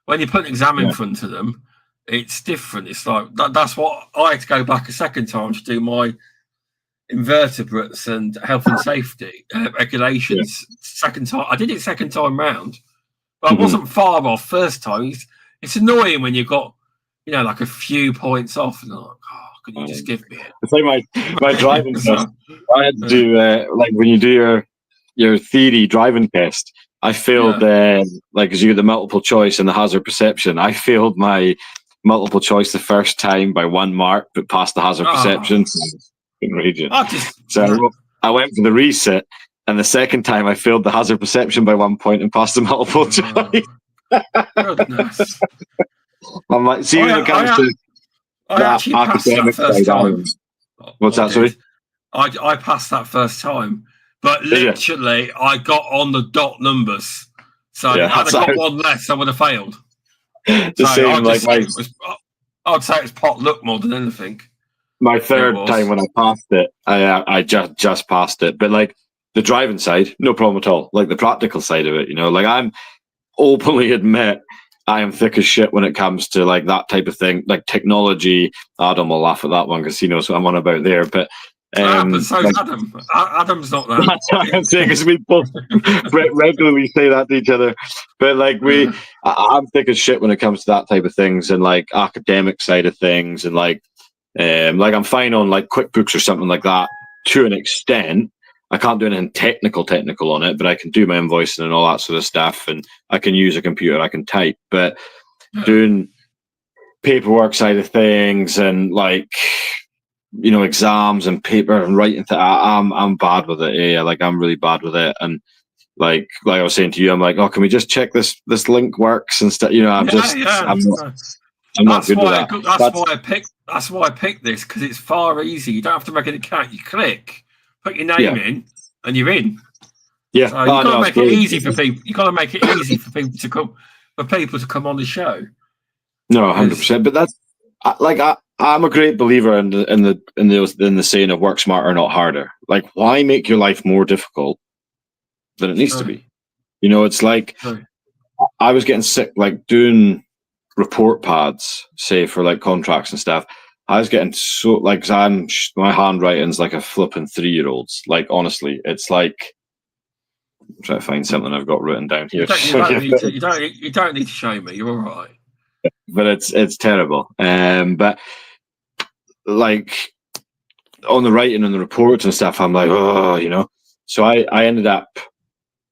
When you put an exam in front of them, it's different. It's like that's what I had to go back a second time to do my invertebrates and health and safety regulations. Second time, I did it second time round, but I wasn't far off first time. It's annoying when you've got a few points off, and like, can you just give me it? It's like my driving test. I had to do when you do your theory driving test. I failed because you get the multiple choice and the hazard perception. I failed my multiple choice the first time by 1 mark, but passed the hazard perception. So I went for the reset, and the second time I failed the hazard perception by 1 point and passed the multiple choice. Goodness. I'm like, see, when it comes to actually passed that first time. What's that, sorry? I passed that first time. But literally, I got on the dot numbers. So had I got one less, I would have failed. I'd say it was pot luck more than anything. my third time when I passed it, I just passed it. But like the driving side, no problem at all. Like the practical side of it, like I'm openly admit I am thick as shit when it comes to like that type of thing, like technology. Adam will laugh at that one because he knows what I'm on about there. But but so's like, Adam. Adam's not that. That's what I'm saying, because we both regularly say that to each other. But like I'm thick as shit when it comes to that type of things, and like academic side of things, and like I'm fine on like QuickBooks or something like that to an extent. I can't do anything technical on it, but I can do my invoicing and all that sort of stuff, and I can use a computer, I can type. But doing paperwork side of things and like exams and paper and writing, I'm bad with it. Yeah, like I'm really bad with it. And like I was saying to you, I'm like, oh, can we just check this link works and stuff? I'm not good at that. That's why I picked this, because it's far easier. You don't have to make an account. You click, put your name in, and you're in. Yeah, so you got to make it easy for people. You got to make it easy for people to come on the show. No, 100%. But that's like I'm a great believer in the saying of work smarter, not harder. Like, why make your life more difficult than it needs to be? It's like I was getting sick, like doing report pads, say for like contracts and stuff. I was getting so like, my handwriting's like a flipping 3-year-old's. Like, honestly, it's like, I'm trying to find something I've got written down here. You don't need to show me. You're all right. But it's terrible. But like on the writing and the reports and stuff, I'm like, So I ended up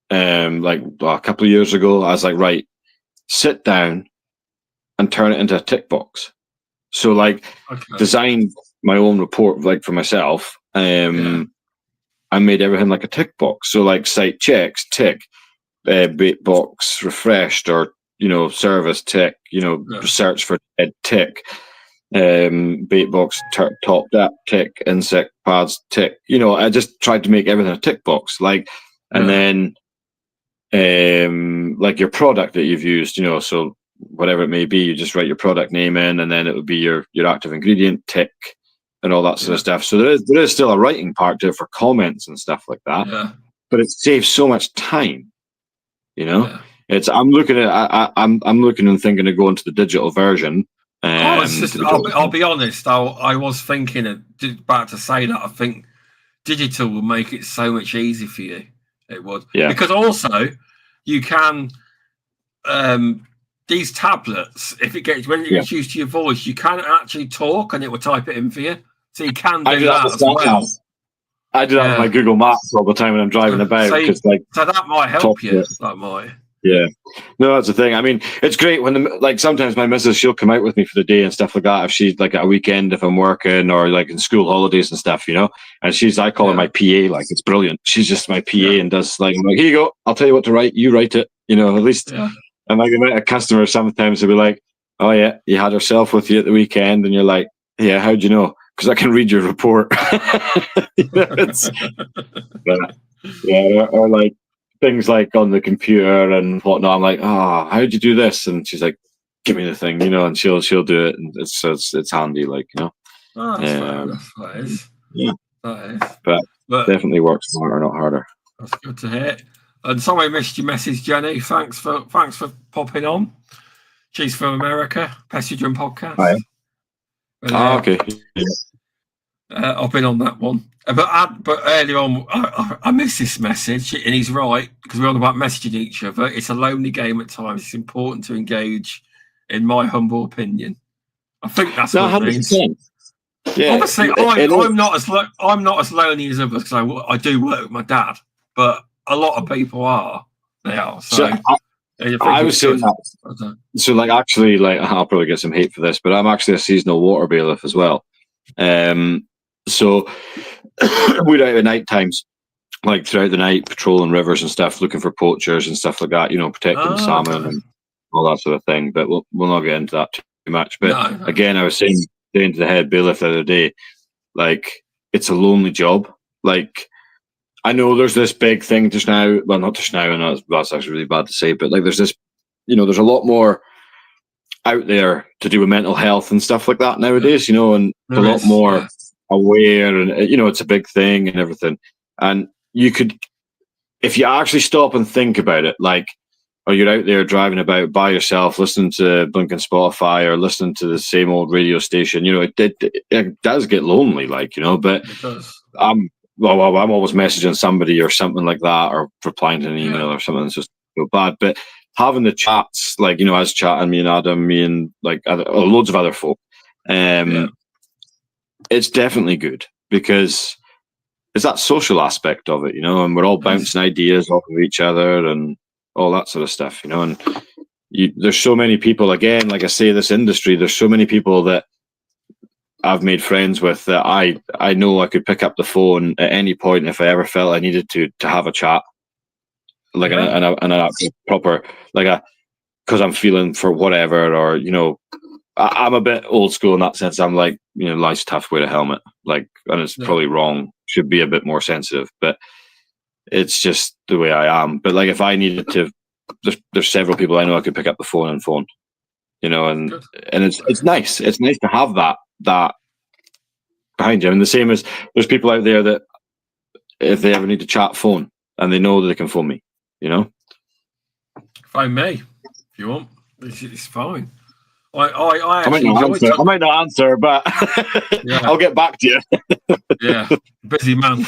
like a couple of years ago, I was like, right, sit down and turn it into a tick box. So like designed my own report like for myself. I made everything like a tick box. So like site checks, tick, bait box refreshed, or service tick, search for dead tick, bait box topped up tick, insect pads tick. I just tried to make everything a tick box, like, and then like your product that you've used, so whatever it may be, you just write your product name in, and then it would be your active ingredient tick and all that sort of stuff. So there is still a writing part to it for comments and stuff like that, but it saves so much time. I'm looking and thinking of going to the digital version. I'll be honest. I was thinking about to say that. I think digital will make it so much easier for you. It would, because also you can these tablets. When it gets used to your voice, you can actually talk, and it will type it in for you. So you can do that as well. I do that with my Google Maps all the time when I'm driving about. So that might help you. That might. Yeah, no, that's the thing. I mean, it's great when sometimes my missus, she'll come out with me for the day and stuff like that. If she's like at a weekend, if I'm working, or like in school holidays and stuff, and I call her my PA. Like, it's brilliant. She's just my PA and does like, I'm like, here you go. I'll tell you what to write. You write it. At least. Yeah. And like, a customer sometimes will be like, oh yeah, you had herself with you at the weekend, and you're like, yeah, how'd you know? Because I can read your report. Or like things like on the computer and whatnot. I'm like, oh, how'd you do this? And she's like, give me the thing, and she'll do it, and it's handy, like, Oh, that's what it is. Yeah, that is. But definitely works smarter, not harder. That's good to hear. And sorry I missed your message, Jenny. Thanks for popping on. She's from America, Pestidrum Podcast. Hi. Okay. I've been on that one, but earlier on, I missed this message, and he's right, because we're on about messaging each other. It's a lonely game at times. It's important to engage, in my humble opinion. I think that's what it means. Yeah, obviously, I'm not as lonely as others, because I do work with my dad, but a lot of people are. They are. So I was saying that. So, like, actually, like, I'll probably get some hate for this, but I'm actually a seasonal water bailiff as well. So we're out at night times, like throughout the night, patrolling rivers and stuff, looking for poachers and stuff like that. Protecting salmon and all that sort of thing. But we'll not get into that too much. But again, I was saying to the head bailiff the other day, like, it's a lonely job. Like, I know there's this big thing just now. Well, not just now, and that's actually really bad to say. But like, there's this, there's a lot more out there to do with mental health and stuff like that nowadays, and a lot more aware, and it's a big thing and everything. And you could, if you actually stop and think about it, like, or you're out there driving about by yourself, listening to blinking Spotify or listening to the same old radio station, it does get lonely, like, but It does. I'm always messaging somebody or something like that, or replying to an email or something that's just so bad. But having the chats, like, us chatting, me and Adam, me and like loads of other folk, it's definitely good because it's that social aspect of it, and we're all bouncing ideas off of each other and all that sort of stuff, and there's so many people, again, like I say, this industry, there's so many people that I've made friends with that I know I could pick up the phone at any point if I ever felt I needed to have a chat, like a proper, like because I'm feeling for whatever, or I'm a bit old school in that sense. I'm like, life's tough, wear a helmet, like, and it's probably wrong, should be a bit more sensitive, but it's just the way I am. But like, if I needed to, there's several people I know I could pick up the phone and phone, and it's nice. It's nice to have that behind you. And the same as there's people out there that if they ever need to chat, phone, and they know that they can phone me. Phone me if you want. It's fine. I might not answer, but I'll get back to you. Busy man.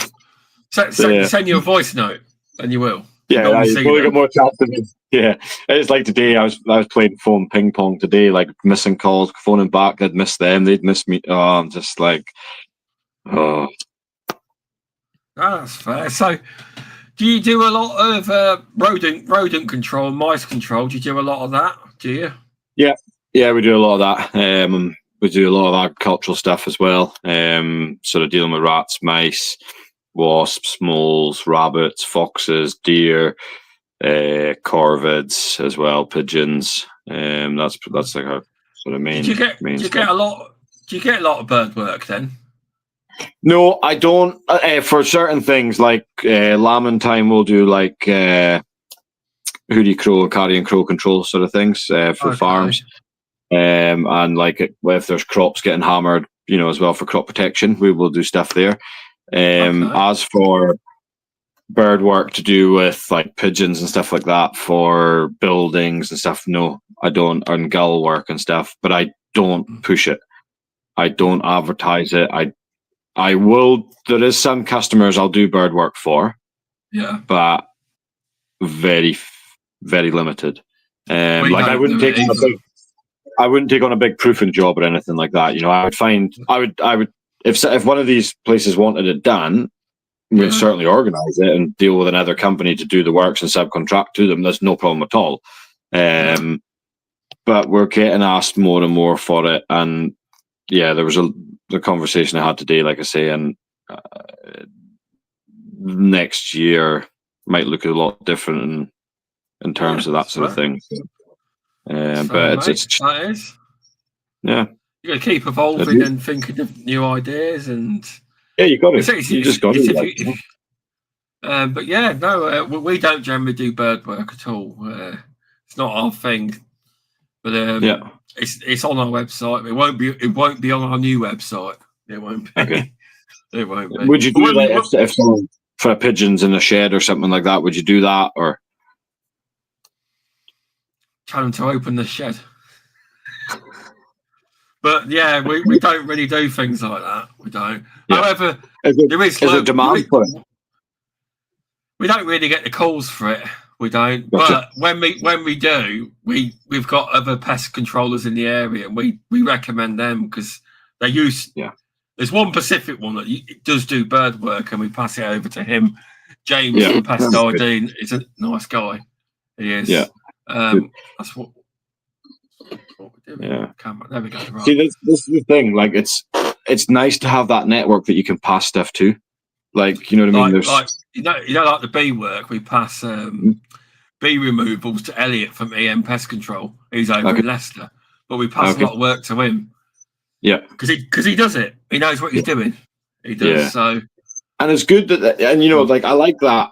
Send you a voice note, and you will. Yeah, you've probably got more chance than me. Yeah, it's like today. I was playing phone ping pong today, like missing calls, phoning back. I'd miss them, they'd miss me. Oh, I'm just like, oh. That's fair. So, do you do a lot of rodent control, mice control? Do you do a lot of that? Do you? Yeah, we do a lot of that. We do a lot of agricultural stuff as well. Sort of dealing with rats, mice, wasps, moles, rabbits, foxes, deer, corvids as well, pigeons. That's like our sort of main. Do you get a lot of bird work then? No, I don't. For certain things like lambing time, we'll do like hoodie crow, carrion crow control sort of things for farms. And like if there's crops getting hammered, as well for crop protection, we will do stuff there. As for bird work to do with like pigeons and stuff like that for buildings and stuff, no, I don't. And gull work and stuff, but I don't push it. I don't advertise it. I will. There is some customers I'll do bird work for, but very, very limited. Like I wouldn't take on a big proofing job or anything like that. I would if one of these places wanted it done, we'd certainly organise it and deal with another company to do the works and subcontract to them. There's no problem at all. But we're getting asked more and more for it, and there was the conversation I had today, like I say, and next year might look a lot different in terms of that sort of thing. But it's that is. Yeah. You got to keep evolving and thinking of new ideas, and you got to. You just got to. But we don't generally do bird work at all. It's not our thing. But it's on our website. It won't be on our new website. It won't be. Okay. It won't be. Would you do that if someone for pigeons in a shed or something like that? Would you do that, or tell them to open the shed? But we don't really do things like that. We don't. However, there is a demand for it. We don't really get the calls for it. We don't. But when we do, we've got other pest controllers in the area, and we recommend them because they use. Yeah. There's one Pacific one that does do bird work, and we pass it over to him. James from Pest ID is a nice guy. He is. Yeah. That's what we're doing. Yeah. There we go. Right. See, this is the thing. Like, it's nice to have that network that you can pass stuff to. Like, you know what I mean? Like the bee work, we pass bee removals to Elliot from EM Pest Control. He's over in Leicester, but we pass a lot of work to him. Yeah, because he does it. He knows what he's doing. He does. Yeah. So, and it's good that, and like I like that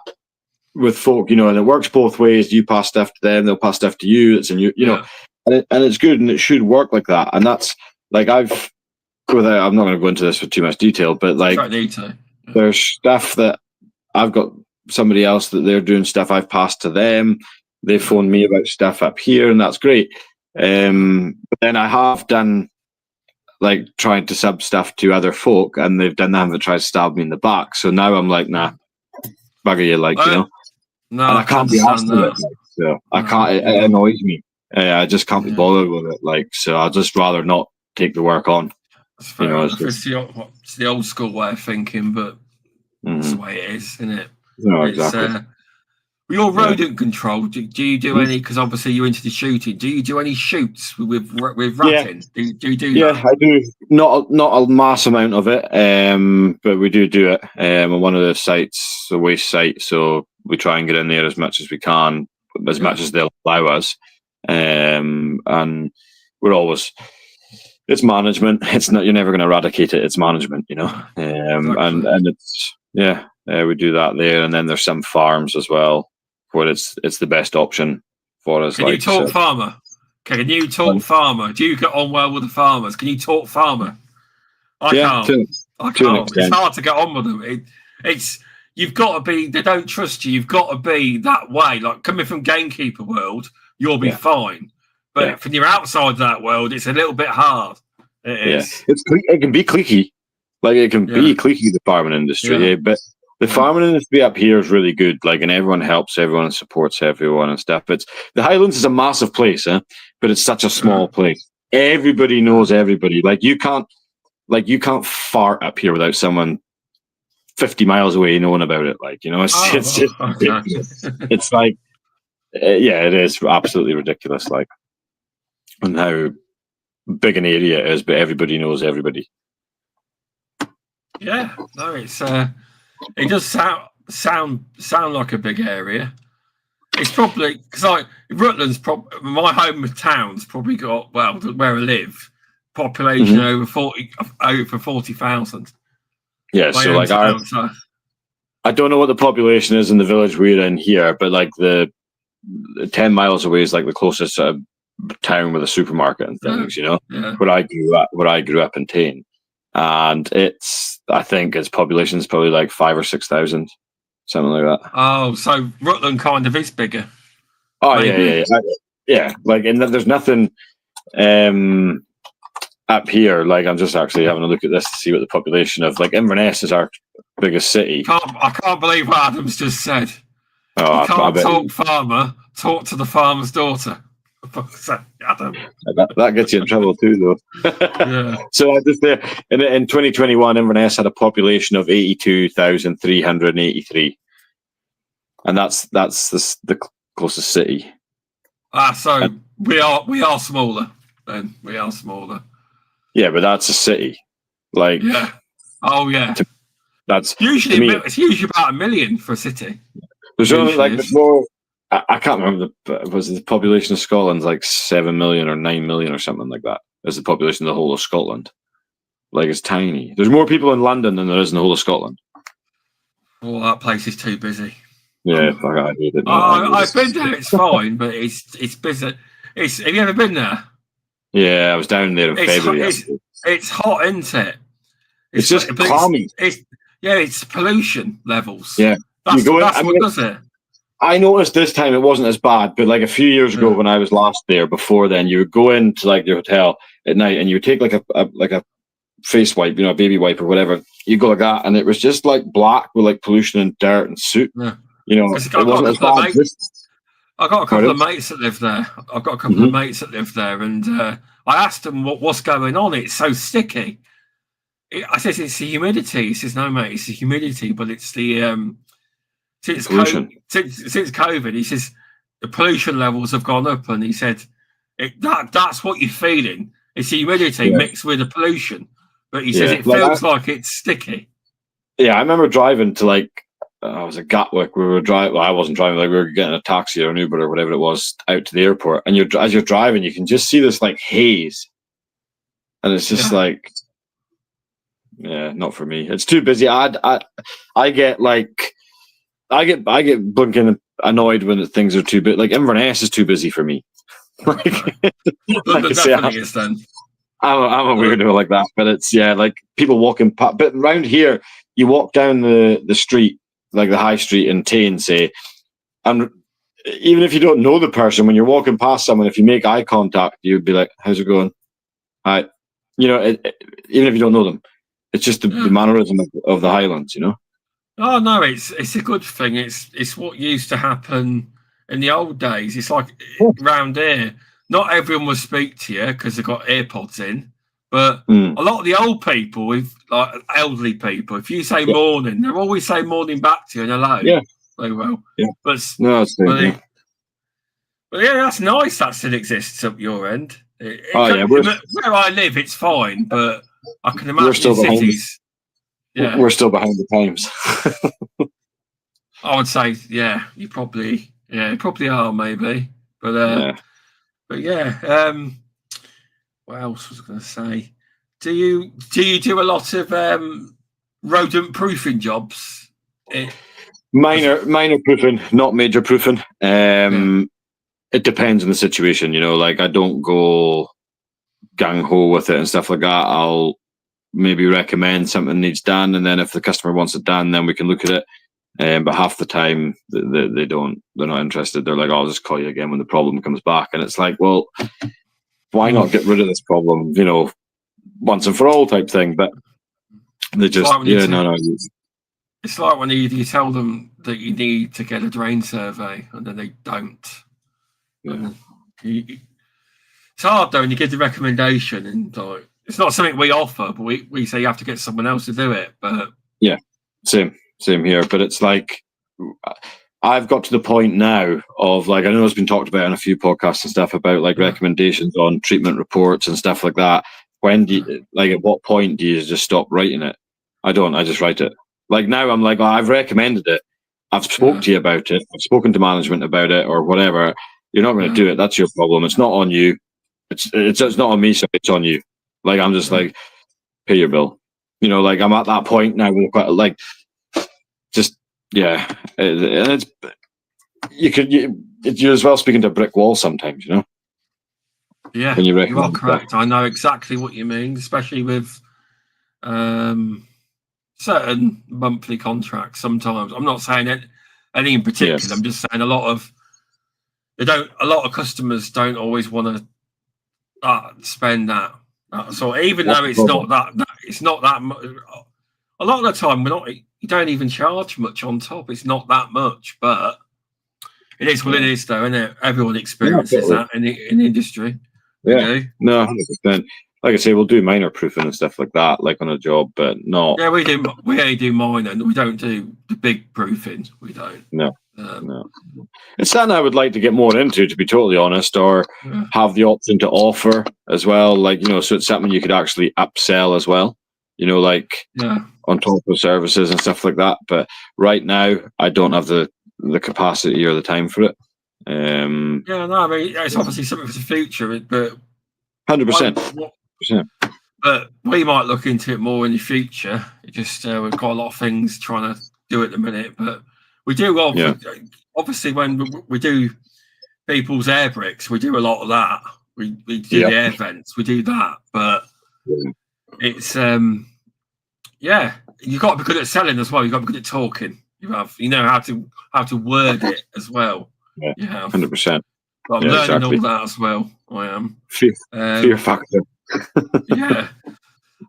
with folk, and it works both ways. You pass stuff to them, they'll pass stuff to you. It's and you know, and it's good, and it should work like that. And that's like I've I'm not going to go into this with too much detail, but like, Don't need to. there's stuff that I've got somebody else that they're doing stuff I've passed to them. They phone me about stuff up here, and that's great. But then I have done like trying to sub stuff to other folk, and they've done that and tried to stab me in the back. So now I'm like, nah, bugger you, like, you know. No, And I can't be asked with it. Like, so I can't. It annoys me. I just can't be bothered with it. Like, so I'd just rather not take the work on. You know, it's the old school way of thinking, but it's the way it is, isn't it? No, exactly. Your rodent control. Do you do any? Because obviously you're into the shooting. Do you do any shoots with ratting? Do you do? Yeah, that? I do. Not a mass amount of it, but we do it. On one of the sites, a waste site, so we try and get in there as much as we can, as much as they'll allow us. And we're always. It's management. It's not. You're never going to eradicate it. It's management, you know. Exactly. And it's we do that there, and then there's some farms as well where it's the best option for us. Can you talk farmer? Can you talk farmer? Do you get on well with the farmers? Can you talk farmer? I can't. I can't. It's hard to get on with them. It's you've got to be. They don't trust you. You've got to be that way. Like coming from gamekeeper world, you'll be fine. But when you're outside that world, it's a little bit hard. It is. It can be cliquey. Like it can be cliquey, the farming industry. But the farming industry up here is really good. Like, and everyone helps everyone and supports everyone and stuff. But the Highlands is a massive place, but it's such a small place. Everybody knows everybody. Like you can't fart up here without someone 50 miles away knowing about it. Like, you know, it's like, it is absolutely ridiculous. Like, and how big an area it is, but everybody knows everybody. Yeah, no, it does sound like a big area. It's probably because Rutland's my hometown's probably got where I live, population over 40,000. Yeah, so like I don't know what the population is in the village we're in here, but like the 10 miles away is like the closest town with a supermarket and things, you know, where I grew up in Tain. And I think its population is probably like 5,000 or 6,000, something like that. Oh, so Rutland kind of is bigger. Oh, maybe. Yeah. Like, and there's nothing up here. Like, I'm just actually having a look at this to see what the population of, like, Inverness is our biggest city. I can't believe what Adam's just said. Oh, you can't talk farmer, talk to the farmer's daughter. Adam. That gets you in trouble too, though. So I just in 2021, Inverness had a population of 82,383, and that's the closest city. So we are smaller. Then we are smaller. Yeah, but that's a city. Like that's usually it's usually about 1 million for a city. There's only like before. I can't remember. Was the population of Scotland like 7 million or 9 million or something like that? As the population of the whole of Scotland, like it's tiny. There's more people in London than there is in the whole of Scotland. Well, that place is too busy. Yeah, I hate it. I've been there. It's fine, but it's busy. Have you ever been there? Yeah, I was down there in February. It's hot, isn't it? It's just clammy. It's pollution levels. Yeah, that's what does it. I noticed this time it wasn't as bad, but like a few years ago when I was last there, before then, you would go into like your hotel at night and you would take like a face wipe, you know, a baby wipe or whatever. You go like that, and it was just like black with like pollution and dirt and soot. Yeah. You know, it wasn't as bad. I got a couple of mates that live there. And I asked them what's going on. It's so sticky. I said it's the humidity. He says no, mate, it's the humidity, but it's the Since COVID, he says the pollution levels have gone up, and he said that's what you're feeling. It's the humidity mixed with the pollution, but he says it feels like it's sticky. Yeah, I remember driving to I was at Gatwick. We were driving. Well, I wasn't driving. Like we were getting a taxi or an Uber or whatever it was out to the airport, and as you're driving, you can just see this like haze, and it's just like, not for me. It's too busy. I get like. I get blinking annoyed when things are too big. Like Inverness is too busy for me. Like I say, I'm a weirdo like that, but it's like people walking past. But around here, you walk down the street, like the high street in Tane, say, and even if you don't know the person, when you're walking past someone, if you make eye contact, you'd be like, "How's it going?" Hi, even if you don't know them, it's just the mannerism of the Highlands, Oh no, it's a good thing. It's what used to happen in the old days. It's like round here, not everyone will speak to you because they've got AirPods in, but a lot of the old people, with like elderly people, if you say morning, they'll always say morning back to you and hello. Yeah, they will. Yeah, but that's nice. That still exists up your end. Where I live, it's fine, but I can imagine cities. We're still behind the times. I would say, you probably are, maybe, but what else was I going to say? Do you do a lot of rodent proofing jobs? Minor proofing, not major proofing. It depends on the situation, like I don't go gang ho with it and stuff like that. I'll maybe recommend something needs done, and then if the customer wants it done, then we can look at it. But half the time they don't. They're not interested. They're like, "I'll just call you again when the problem comes back." And it's like, well, why not get rid of this problem, once and for all type thing? But they just no. It's like when you tell them that you need to get a drain survey, and then they don't. Yeah. It's hard though when you give the recommendation, and like, it's not something we offer, but we say you have to get someone else to do it. But same here. But it's like I've got to the point now of like, I know it's been talked about on a few podcasts and stuff about like recommendations on treatment reports and stuff like that. When do you, like, at what point do you just stop writing it? I don't. I just write it. Like now, I'm like, I've recommended it. I've spoken to you about it. I've spoken to management about it or whatever. You're not going to do it. That's your problem. It's not on you. It's not on me. So it's on you. Like I'm just like, pay your bill. Like I'm at that point now with quite like, just and it's you're as well speaking to a brick wall sometimes. Yeah, you are correct. That. I know exactly what you mean, especially with certain monthly contracts. Sometimes I'm not saying any in particular. Yes. I'm just saying a lot of customers don't always want to spend that. So even though it's not that much. A lot of the time, you don't even charge much on top. It's not that much, but it is what it is, though, isn't it? Everyone experiences that in the industry. Yeah, no, 100%. Like I say, we'll do minor proofing and stuff like that, like on a job, but not. Yeah, we do. We only do minor, and we don't do the big proofing. We don't. No. It's something I would like to get more into, to be totally honest, or have the option to offer as well. Like so it's something you could actually upsell as well. On top of services and stuff like that. But right now, I don't have the capacity or the time for it. I mean, it's obviously something for the future, but 100%. But we might look into it more in the future. It just we've got a lot of things trying to do at the minute, but we do obviously when we do people's air bricks, we do a lot of that. We do the air vents, we do that, but it's you've got to be good at selling as well. You've got to be good at talking. You know how to word it as well. Yeah, 100%. I'm learning all that as well. I am. Fear factor.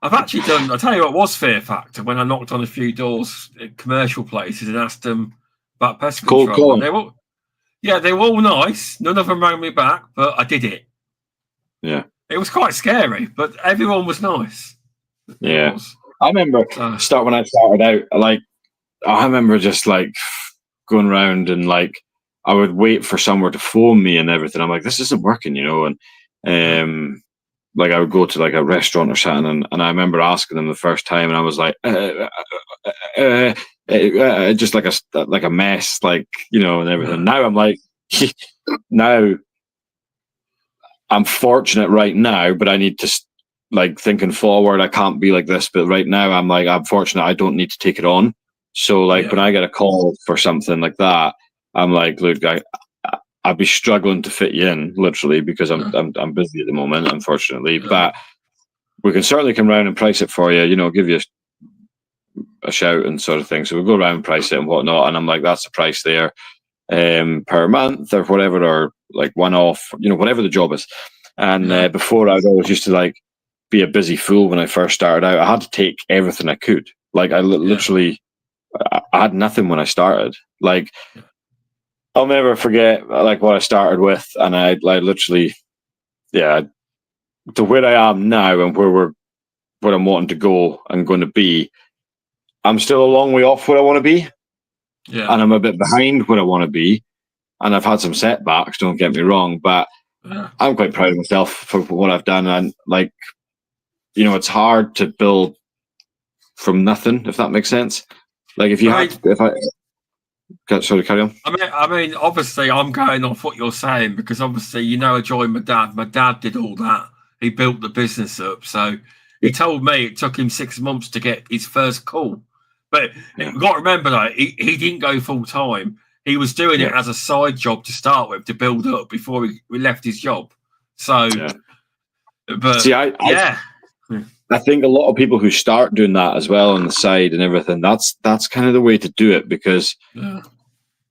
I've actually done. I'll tell you what was fear factor when I knocked on a few doors at commercial places and asked them about pest control. They were all nice. None of them rang me back, but I did it. Yeah, it was quite scary, but everyone was nice. Yeah. I remember when I started out, like, I remember just like going around and like I would wait for somewhere to phone me and everything. I'm like, this isn't working, and like I would go to like a restaurant or something, and I remember asking them the first time, and I was like, just like a mess, like and everything. Now I'm like, now I'm fortunate right now, but I need to. Like thinking forward, I can't be like this. But right now, I'm fortunate. I don't need to take it on. So like when I get a call for something like that, I'm like, look, I'd be struggling to fit you in, literally, because I'm busy at the moment, unfortunately. But we can certainly come round and price it for you, give you a shout and sort of thing. So we'll go around and price it and whatnot. And I'm like, that's the price there per month or whatever, or like one off, whatever the job is. And before, I'd always used to like be a busy fool when I first started out. I had to take everything I could. Like I literally, I had nothing when I started. Like I'll never forget like what I started with, and I literally, to where I am now and where I'm wanting to go and going to be. I'm still a long way off where I want to be, and I'm a bit behind where I want to be, and I've had some setbacks. Don't get me wrong, but I'm quite proud of myself for what I've done, and like, it's hard to build from nothing, if that makes sense. Like if you sorry, carry on. I mean, obviously, I'm going off what you're saying because obviously, I joined my dad. My dad did all that. He built the business up. So he told me it took him 6 months to get his first call. But you've got to remember that he didn't go full time. He was doing it as a side job to start with to build up before he left his job. So, but see, I think a lot of people who start doing that as well on the side and everything, that's kind of the way to do it because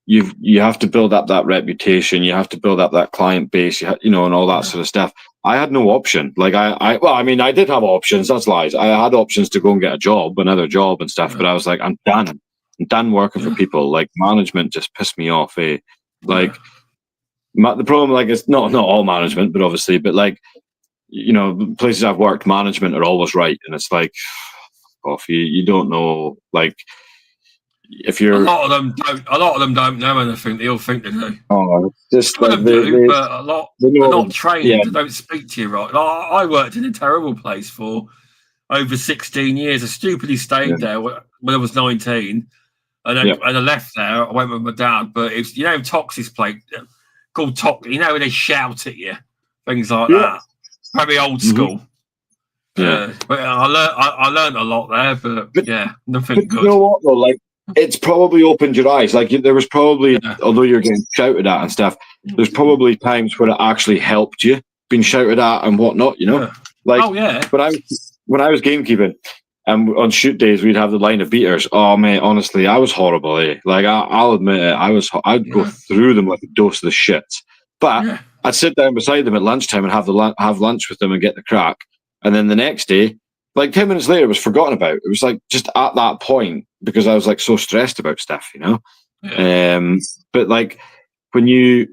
you have to build up that reputation, you have to build up that client base, and all that sort of stuff. I had no option. Like I did have options. That's lies. I had options to go and get another job and stuff. But I was like, I'm done. I'm done working for people. Like management just pissed me off. Like the problem, like it's not all management, but obviously, but like places I've worked, management are always right, and it's like, off you don't know. Like if you're a lot of them don't know anything. They all think they do. Oh, it's just some of them do, but a lot they're not trained. Yeah. They don't speak to you right. I worked in a terrible place for over 16 years. I stupidly stayed there when I was 19, and then and I left there. I went with my dad, but it's Tox's place called Tox. Where they shout at you, things like that. Probably old school. But I learned a lot there, but nothing good. You know what though? Like it's probably opened your eyes. Like there was probably, although you're getting shouted at and stuff, there's probably times where it actually helped you being shouted at and whatnot. Like when I was gamekeeping, and on shoot days we'd have the line of beaters. Oh mate, honestly, I was horrible. Like I'll admit it, I'd go through them like a dose of the shit. But I'd sit down beside them at lunchtime and have lunch with them and get the crack. And then the next day, like 10 minutes later, it was forgotten about. It was like just at that point because I was like so stressed about stuff, But like when you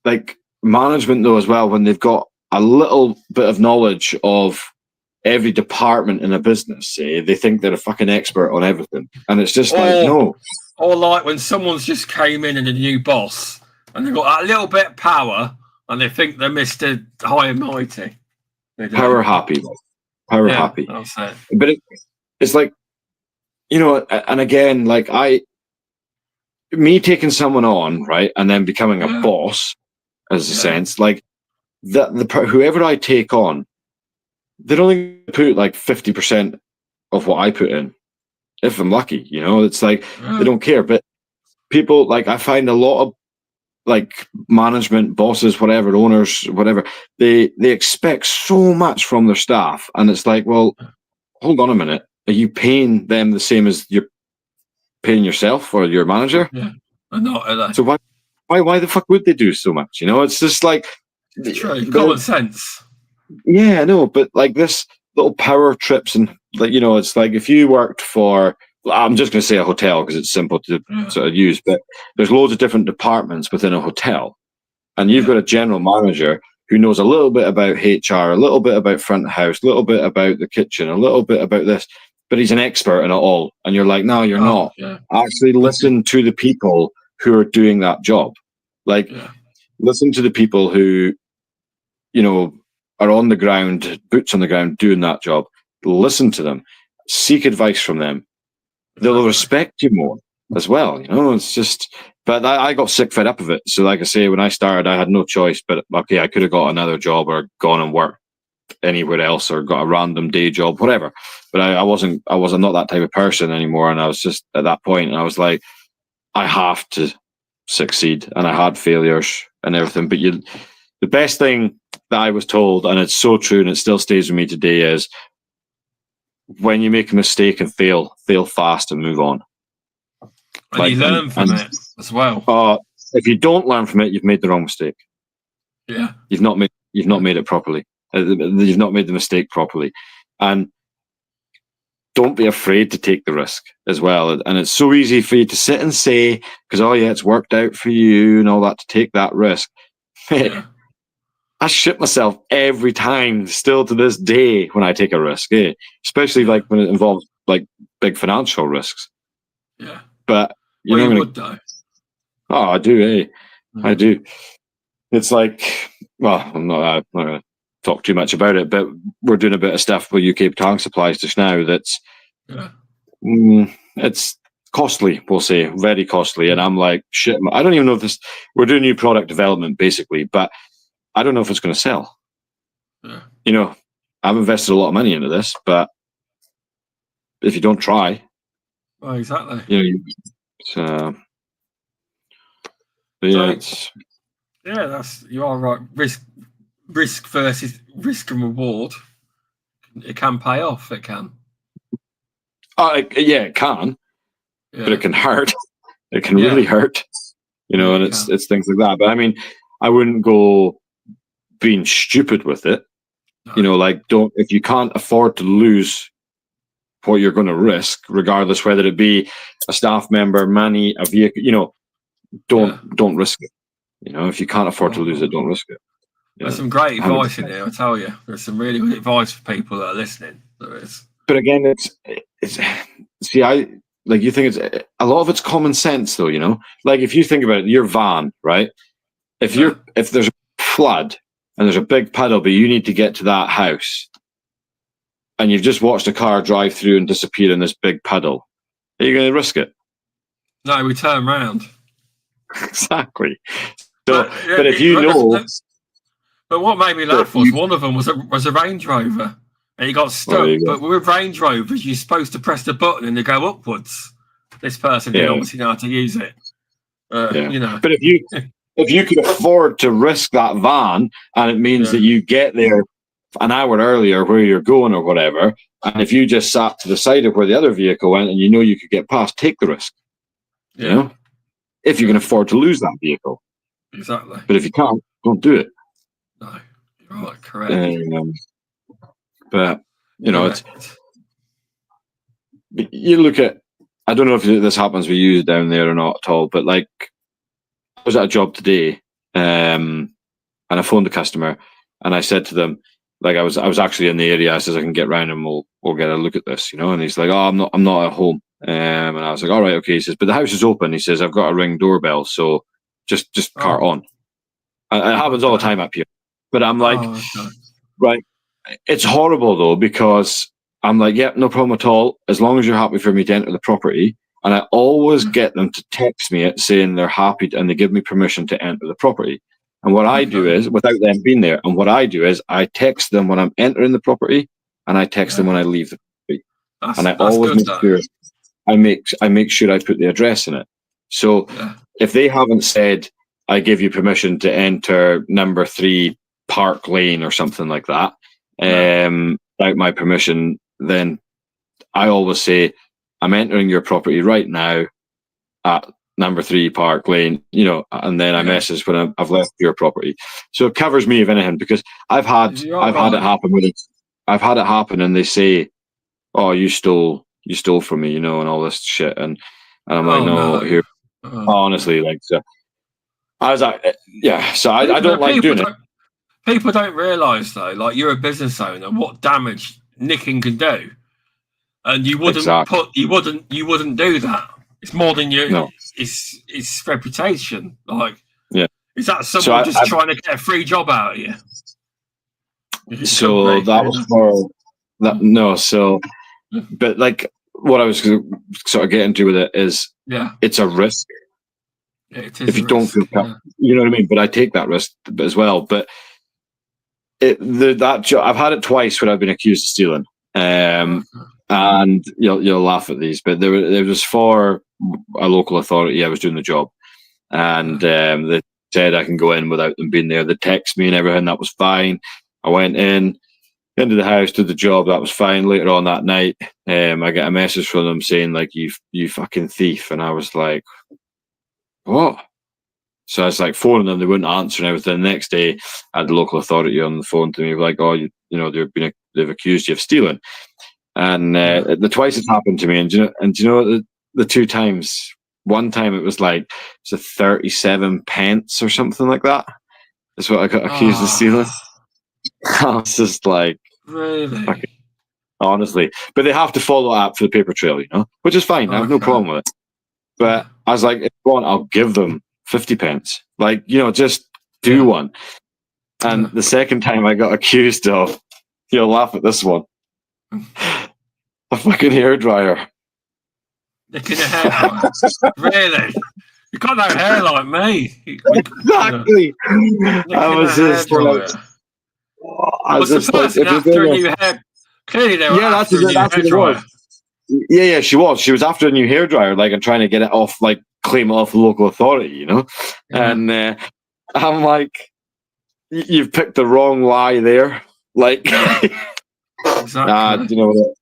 like management though as well, when they've got a little bit of knowledge of every department in a business, they think they're a fucking expert on everything, and it's just like no. Or like when someone's just came in and a new boss, and they've got that little bit of power, and they think they're Mr. High and Mighty. Power happy. That's it. But it's like, and again, like me taking someone on, right, and then becoming a boss, as a sense, like whoever I take on, they're only put like 50% of what I put in, if I'm lucky. It's like they don't care. But people, like I find a lot of like management, bosses, whatever, owners, whatever, they expect so much from their staff, and it's like, well, hold on a minute, are you paying them the same as you're paying yourself or your manager? Not so why the fuck would they do so much? It's just like it's true, common sense. Yeah, I know, but like this little power trips and like it's like if you worked for, I'm just going to say a hotel because it's simple to sort of use, but there's loads of different departments within a hotel, and you've got a general manager who knows a little bit about HR, a little bit about front of house, a little bit about the kitchen, a little bit about this, but he's an expert in it all. And you're like, no, you're not. Actually listen to the people who are doing that job. Like, listen to the people who, are on the ground, boots on the ground, doing that job. Listen to them. Seek advice from them. They'll respect you more as well. It's just, but I got sick fed up of it. So like I say, when I started, I had no choice, but okay, I could have got another job or gone and worked anywhere else or got a random day job, whatever. But I wasn't not that type of person anymore. And I was just at that point, and I was like, I have to succeed. And I had failures and everything. But the best thing that I was told, and it's so true, and it still stays with me today, is when you make a mistake and fail fast and move on. And you learn from it as well. If you don't learn from it, you've made the wrong mistake. Yeah, you've not made it properly. You've not made the mistake properly, and don't be afraid to take the risk as well. And it's so easy for you to sit and say, because it's worked out for you and all that, to take that risk. Yeah. I shit myself every time, still to this day, when I take a risk, especially like when it involves like big financial risks. Yeah. But you would though. Oh, I do, I do. It's like, well, I'm not going to talk too much about it, but we're doing a bit of stuff with UK Tang Supplies just now that's it's costly, we'll say, very costly. And I'm like, shit, I don't even know if this, we're doing new product development basically, but I don't know if it's going to sell. Yeah. I've invested a lot of money into this, but if you don't try, well, exactly. You are right. Risk versus risk and reward. It can pay off. It can. It can, but it can hurt. It can really hurt. And it's things like that. But I mean, I wouldn't go being stupid with it. No. If you can't afford to lose what you're going to risk, regardless whether it be a staff member, money, a vehicle, don't risk it. If you can't afford to lose it, don't risk it. There's some great advice in here, I tell you. There's some really good advice for people that are listening. There is. But again, you think it's a lot of it's common sense, though. Like if you think about it, your van, right? If there's a flood and there's a big puddle, but you need to get to that house, and you've just watched a car drive through and disappear in this big puddle, are you going to risk it? No, we turn around. Exactly. So, but if you know. But what made me laugh was one of them was a Range Rover, and he got stuck. But with Range Rovers, you're supposed to press the button and they go upwards. This person didn't obviously know how to use it. But if you could afford to risk that van, and it means that you get there an hour earlier where you're going or whatever, and if you just sat to the side of where the other vehicle went and you could get past, take the risk. If you can afford to lose that vehicle. Exactly. But if you can't, don't do it. No, you're right, correct. But it's you look at. I don't know if this happens with you down there or not at all, but like I was at a job today, and I phoned the customer, and I said to them, like I was actually in the area. I says I can get round and we'll get a look at this, And he's like, oh, I'm not at home, and I was like, all right, okay. He says, but the house is open. He says, I've got a Ring doorbell, so just cart on. And it happens all the time up here. But I'm like, right, it's horrible though, because I'm like, yeah, no problem at all, as long as you're happy for me to enter the property. And I always get them to text me it saying they're happy and they give me permission to enter the property. And what I do is, without them being there, I text them when I'm entering the property, and I text them when I leave the property. And I always make sure I make sure I put the address in it. So if they haven't said, I give you permission to enter number 3 Park Lane or something like that, without my permission, then I always say, I'm entering your property right now at number 3 Park Lane, and then I message when I've left your property. So it covers me, if anything, because I've had it happen with it. I've had it happen and they say, oh, you stole from me, and all this shit. And I'm like, no. Here, honestly, like, so I was like, so I don't like doing it. People don't realise though, like you're a business owner, what damage nicking can do, and you wouldn't you wouldn't do that. It's more than you. No. It's reputation. Like, is that someone trying to get a free job out of you? So that was for that. No, so, but like what I was sort of getting to with it is, it's a risk. It is if you don't feel, you know what I mean. But I take that risk as well. But I've had it twice when I've been accused of stealing. And you'll laugh at these, but there was for a local authority. I was doing the job, and said I can go in without them being there. They text me and everything. That was fine. I went into the house, did the job. That was fine. Later on that night, I get a message from them saying like, you fucking thief. And I was like, what? So I was like phoning them. They wouldn't answer and everything. The next day, I had the local authority on the phone to me like, oh, you know, they've accused you of stealing. And the twice it's happened to me. And you know the two times. One time it was like it's a 37 pence or something like that. That's what I got accused of stealing. I was just like, really? Honestly. But they have to follow up for the paper trail, you know, which is fine. I have no problem with it. But I was like, if you want, I'll give them 50 pence. Like, you know, just do one. And the second time I got accused of, you'll laugh at this one, a fucking hairdryer. Nicking a hairdryer? Really? You got no hair like me. Exactly. I was just like, What's the person after a new hair? Clearly they were after a new hairdryer. Yeah, she was. She was after a new hairdryer, like, and trying to get it off, like, claim it off the local authority, you know? And I'm like, you've picked the wrong lie there. Like, exactly. You know,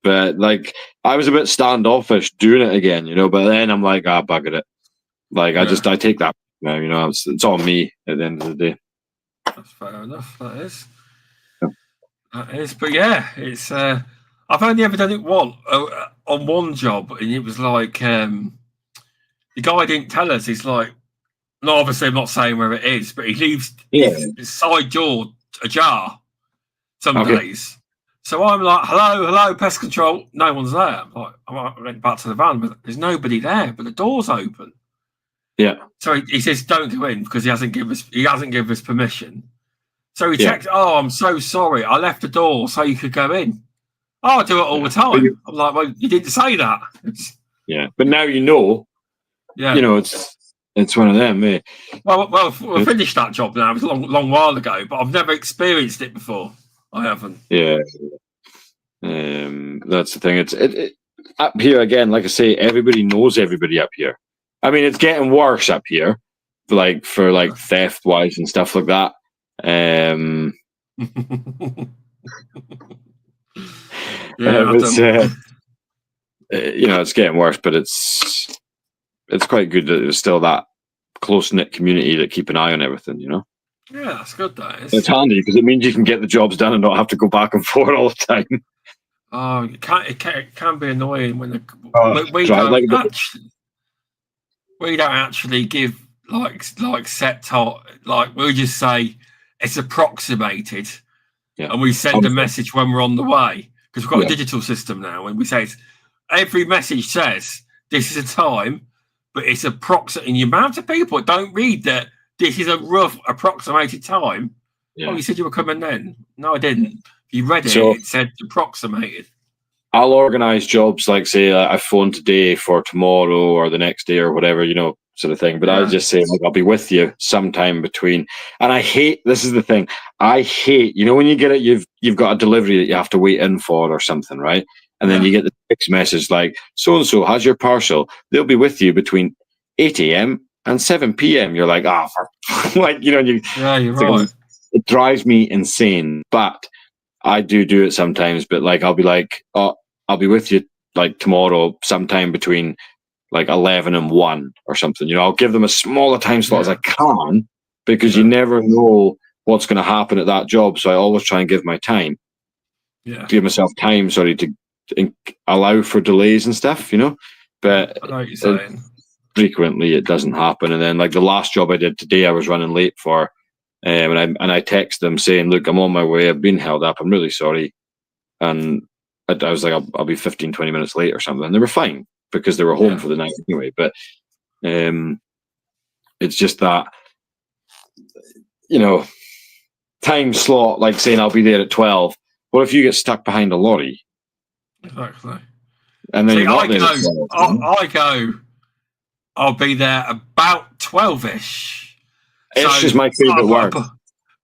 but, like, I was a bit standoffish doing it again, you know, but then I'm like, bugger it. Like, I take that now, you know, it's on me at the end of the day. That's fair enough, that is. Yeah. That is, but yeah, it's, I've only ever done it on one job, and it was like, the guy didn't tell us, he's like, no, obviously I'm not saying where it is, but he leaves his side door ajar some days. So I'm like, hello, pest control. No one's there. I'm like, I went back to the van, but there's nobody there, but the door's open. Yeah. So he says, don't go in because he hasn't given us permission. So he texts, oh, I'm so sorry. I left the door so you could go in. Oh, I do it all the time. I'm like, well, you didn't say that. Yeah. But now you know. Yeah. You know, it's one of them, eh? Well, we finished that job now. It was a long while ago, but I've never experienced it before. I haven't. Yeah. That's the thing. It's up here again. Like I say, everybody knows everybody up here. I mean, it's getting worse up here, for theft wise and stuff like that. You know, it's getting worse, but it's quite good that there's still that close knit community that keep an eye on everything. You know. Yeah, that's good. That is. It's handy because it means you can get the jobs done and not have to go back and forth all the time. Oh, it can be annoying when we don't actually give like set time. Like we'll just say it's approximated, and we send a message when we're on the way because we've got a digital system now, and we say every message says this is a time, but it's approximate. And the amount of people that don't read that this is a rough approximated time. Yeah. Oh, you said you were coming then? No, I didn't. If you read it, it said approximated. I'll organise jobs like, say, I phone today for tomorrow or the next day or whatever, you know, sort of thing. But I'll just say, like, I'll be with you sometime between. And I hate, this is the thing, I hate, you know, when you get it, you've got a delivery that you have to wait in for or something, right? And then you get the text message like, so-and-so has your parcel. They'll be with you between 8 a.m. and 7 p.m. You're like, like, you know, you're right. It drives me insane. But I do it sometimes. But like, I'll be like, oh, I'll be with you like tomorrow, sometime between like 11 and 1 or something. You know, I'll give them as small a time slot as I can because you never know what's going to happen at that job. So I always try and give my time. Yeah. Give myself time, to allow for delays and stuff, you know. But I know what you're saying. Frequently it doesn't happen. And then like the last job I did today, I was running late for, and I text them saying, look, I'm on my way. I've been held up. I'm really sorry. And I was like, I'll be 15, 20 minutes late or something. And they were fine because they were home for the night anyway. But it's just that, you know, time slot, like saying I'll be there at 12. What if you get stuck behind a lorry? Exactly. And then I'll be there about 12-ish. It's just my favourite word.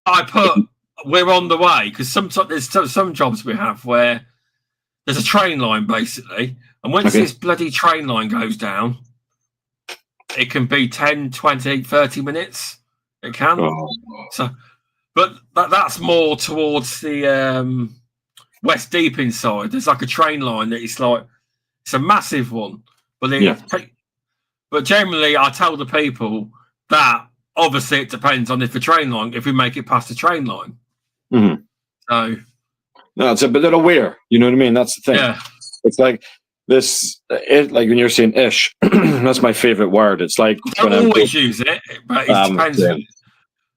I put we're on the way because sometimes there's some jobs we have where there's a train line basically, and once this bloody train line goes down, it can be 10, 20, 30 minutes. It can. Oh. So, but that's more towards the West Deeping side. There's like a train line that it's a massive one. But generally, I tell the people that obviously it depends on if we make it past the train line. Mm-hmm. So, no, but they're aware. You know what I mean? That's the thing. Yeah. It's like this. Like when you're saying "ish," that's my favorite word. It's like I don't always use it, but it depends. Yeah.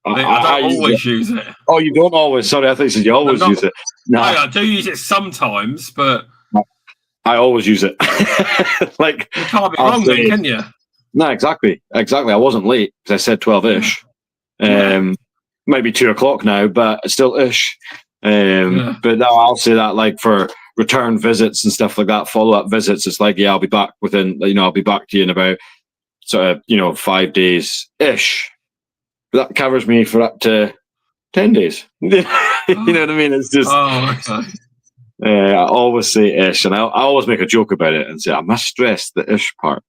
I don't always use it. Oh, you don't always? Sorry, I thought you said you always use it. No, I do use it sometimes, but I always use it. Like you can't be wrong, then, can you? No, exactly. I wasn't late because I said 12-ish. Might be 2:00 now, but it's still ish. But no, I'll say that like for return visits and stuff like that, follow-up visits, it's like, I'll be back I'll be back to you in about sort of 5 days ish. That covers me for up to 10 days. You know what I mean? It's just I always say ish, and I always make a joke about it and say I must stress the ish part.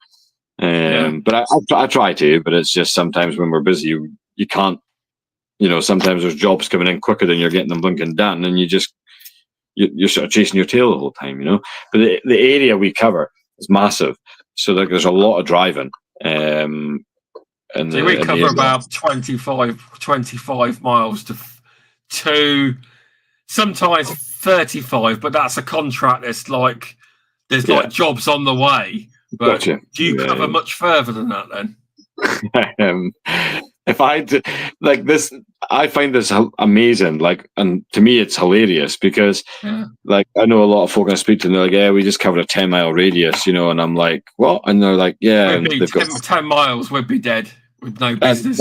But I try to, but it's just sometimes when we're busy, you can't. Sometimes there's jobs coming in quicker than you're getting them blinking done, and you're sort of chasing your tail the whole time, But the area we cover is massive, so there's a lot of driving. So we cover about 25 miles to sometimes 35, but that's a contract. It's like there's like jobs on the way. But Gotcha. Do you cover much further than that then? If I like this, I find this amazing. Like, and to me, it's hilarious because, like, I know a lot of folk I speak to, and they're like, "Yeah, we just covered a 10-mile radius," and I'm like, "What?" And they're like, "Yeah." And they've got 10 miles, we'd be dead with no business.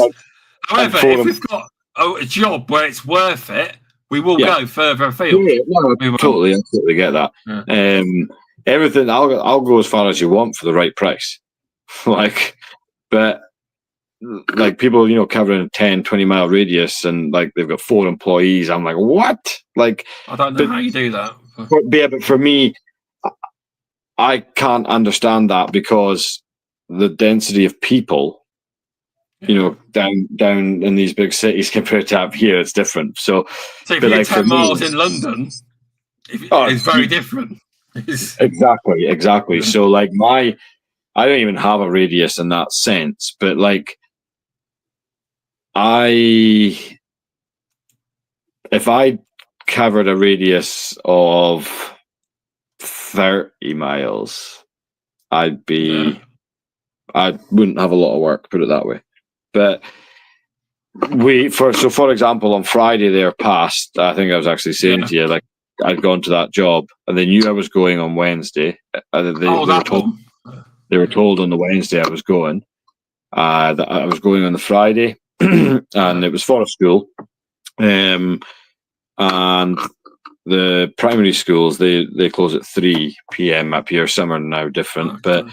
However, if we've got a job where it's worth it, we will go further afield. Yeah, no, I totally get that. Yeah. Everything, I'll go as far as you want for the right price. But like people, covering a 10, 20-mile radius and like they've got 4 employees. I'm like, what? Like, I don't know how you do that. But for me, I can't understand that because the density of people, down in these big cities compared to up here, it's different. So if you're 10 miles in London, it's very different. Exactly. So like I don't even have a radius in that sense, but like if I covered a radius of 30 miles, I wouldn't have a lot of work, put it that way. But for example, on Friday there past, I think I was actually saying to you, like, I'd gone to that job and they knew I was going on Wednesday. They were told on the Wednesday I was going. That I was going on the Friday, and it was for a school. And the primary schools they close at 3 p.m. up here. Some are now different, but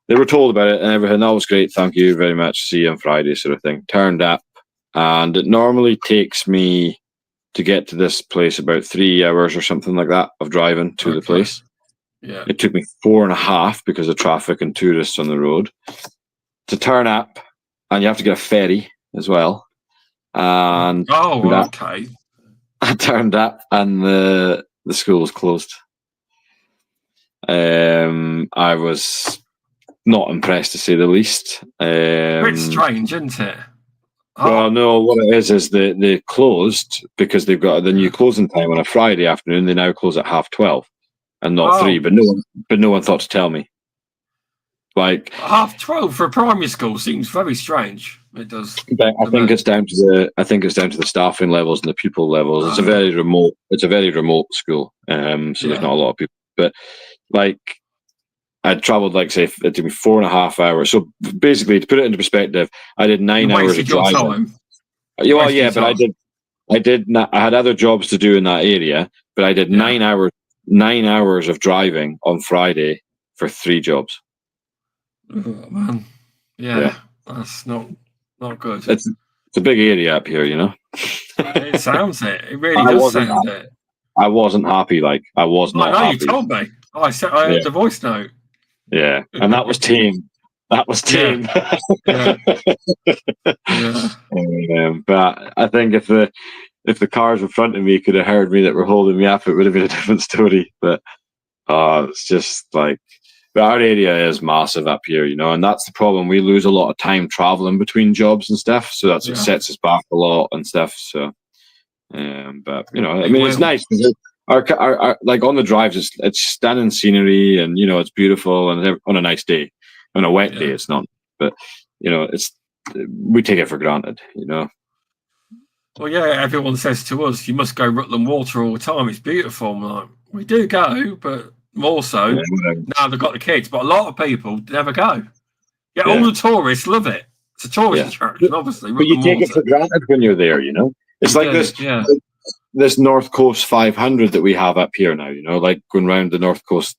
they were told about it and everything. That was great. Thank you very much. See you on Friday, sort of thing. Turned up, and it normally takes me to get to this place about 3 hours or something like that of driving to the place. Yeah. It took me 4.5 because of traffic and tourists on the road to turn up, and you have to get a ferry as well. And okay. I turned up, and the school was closed. I was not impressed, to say the least. It's strange, isn't it? Well, no, what it is they closed because they've got the new closing time on a Friday afternoon. They now close at 12:30 and not 3. But no one thought to tell me. Like 12:30 for a primary school seems very strange. It does. I think it's down to the staffing levels and the pupil levels. It's a very remote school. So there's not a lot of people. But like I travelled, like, say, it took me 4.5 hours. So basically, to put it into perspective, I did 9 hours of driving. But I had other jobs to do in that area, but I did 9 hours of driving on Friday for 3 jobs. Oh, man. Yeah, that's not good. It's a big area up here, It sounds it. It really does sound it. I wasn't happy. Like, I was not happy. You told me. I heard the voice note. Yeah, and that was tame. that was tame. Yeah. Yeah. But I think if the cars in front of me could have heard me that were holding me up, it would have been a different story. But it's just like, but our area is massive up here, and that's the problem. We lose a lot of time traveling between jobs and stuff, so that's what sets us back a lot and stuff. So, but I mean, it's nice because our like on the drives, it's stunning scenery, and it's beautiful, and on a nice day, on a wet day, it's not. But we take it for granted, Well, yeah, everyone says to us, you must go Rutland Water all the time. It's beautiful. I'm like, we do go, but more so now they've got the kids. But a lot of people never go. Yeah, all the tourists love it. It's a tourist attraction, obviously. But you take it for granted when you're there, It's like this. Yeah. This North Coast 500 that we have up here now, like going around the North Coast,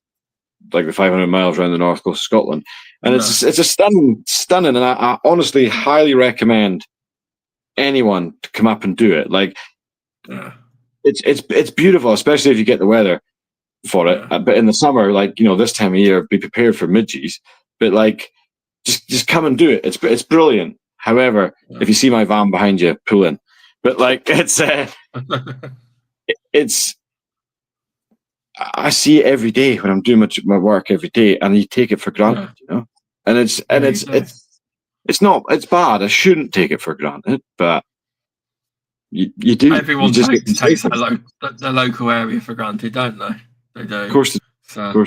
like the 500 miles around the North Coast of Scotland. And it's a stunning, and I honestly highly recommend anyone to come up and do it. Like, it's beautiful, especially if you get the weather for it. But in the summer, like, this time of year, be prepared for midges. But like, just come and do it. It's brilliant. However, if you see my van behind you, pull in. But like, it's I see it every day when I'm doing my work every day, and you take it for granted, And it's bad. I shouldn't take it for granted, but you do. Everyone takes the local area for granted, don't they? They do. Of course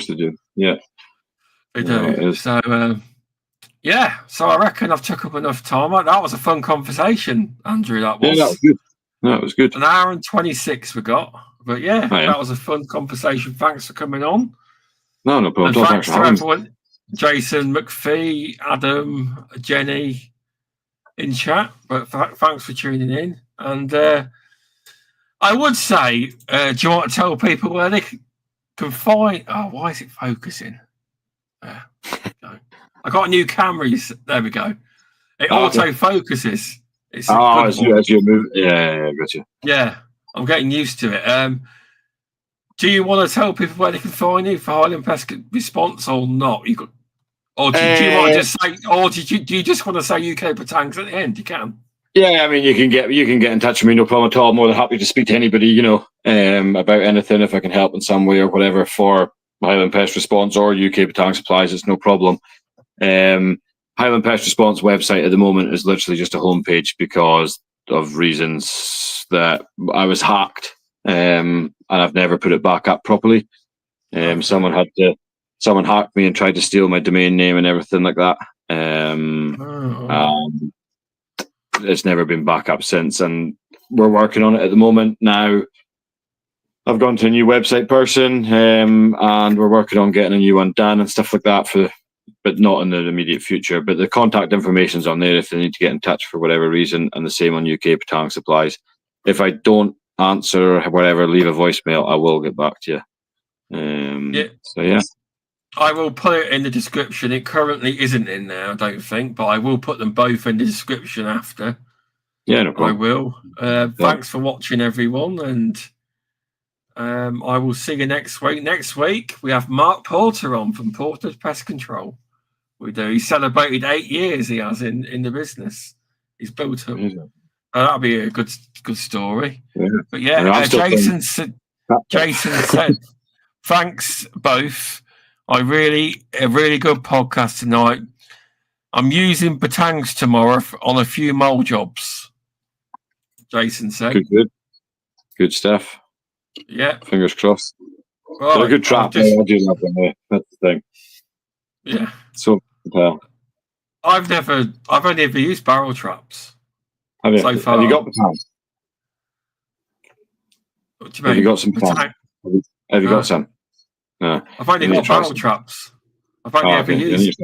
they do. Yeah, they do. So so I reckon I've took up enough time. That was a fun conversation, Andrew. That was. Yeah, that was good. No, it was good. An hour and 26 we got. But that was a fun conversation. Thanks for coming on. No problem. And thanks to everyone, Jason, McPhee, Adam, Jenny in chat. But thanks for tuning in. And I would say, do you want to tell people where they can find... Oh, why is it focusing? I got a new camera. There we go. It auto-focuses. As you move. Yeah, gotcha. Yeah, I'm getting used to it. Do you want to tell people where they can find you for Highland Pest Response or not? Do you want to just say, or do you just want to say UK Batangs at the end? You can. Yeah, I mean, you can get in touch with me, no problem at all. I'm more than happy to speak to anybody, about anything if I can help in some way or whatever for Highland Pest Response or UK Batang Supplies. It's no problem. Highland Pest Response website at the moment is literally just a homepage because of reasons that I was hacked, and I've never put it back up properly. Someone hacked me and tried to steal my domain name and everything like that. It's never been back up since, and we're working on it at the moment now. I've gone to a new website person, and we're working on getting a new one done and stuff like that but not in the immediate future. But the contact information's on there if they need to get in touch for whatever reason, and the same on UK Batang Supplies. If I don't answer or whatever, leave a voicemail, I will get back to you. So yeah. I will put it in the description. It currently isn't in there, I don't think, but I will put them both in the description after. Yeah, no problem. I will. Thanks for watching, everyone, and I will see you next week. Next week, we have Mark Porter on from Porter's Pest Control. We do. He celebrated 8 years he has in the business. He's built up. That'll be a good story. Yeah. But Jason said, thanks both. A really good podcast tonight. I'm using Batangs tomorrow on a few mole jobs. Jason said. Good stuff. Yeah. Fingers crossed. Right. They're a good trap. I do love them there. That's the thing. Yeah. So I've only ever used barrel traps. Have you? So far. Have you got Batangs? What do you mean? Have you got some Batangs? Have you got some? No. I've only got barrel traps. I've only ever used.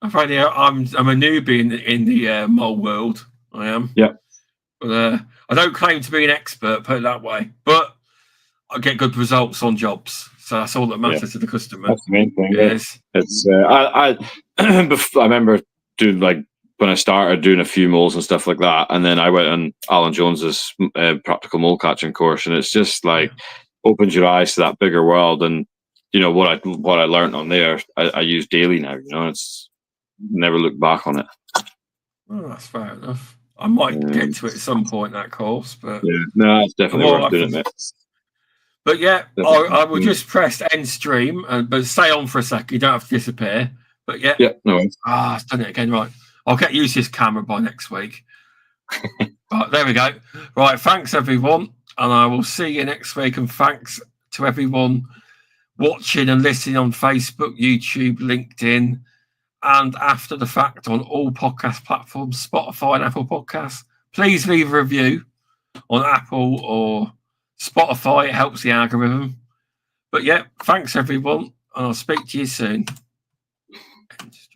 I'm a newbie in the mole world. I am. Yeah. But I don't claim to be an expert, put it that way. But I get good results on jobs, so that's all that matters to the customer. That's the main thing. Yes. It's I remember doing when I started doing a few moles and stuff like that, and then I went on Alan Jones's practical mole catching course, and it's just opens your eyes to that bigger world, and what I learned on there I use daily now. never looked back on it. Oh, that's fair enough. I might get to it at some point, that course, but yeah, no, it's definitely worth doing it, mate. But yeah, I will just press end stream, but stay on for a second. You don't have to disappear. But yeah, no worries. I've done it again. Right, I'll get used to this camera by next week. Right, there we go. Right, thanks everyone, and I will see you next week. And thanks to everyone watching and listening on Facebook, YouTube, LinkedIn, and after the fact on all podcast platforms, Spotify and Apple Podcasts. Please leave a review on Apple or Spotify. It helps the algorithm. But yeah, thanks everyone, and I'll speak to you soon.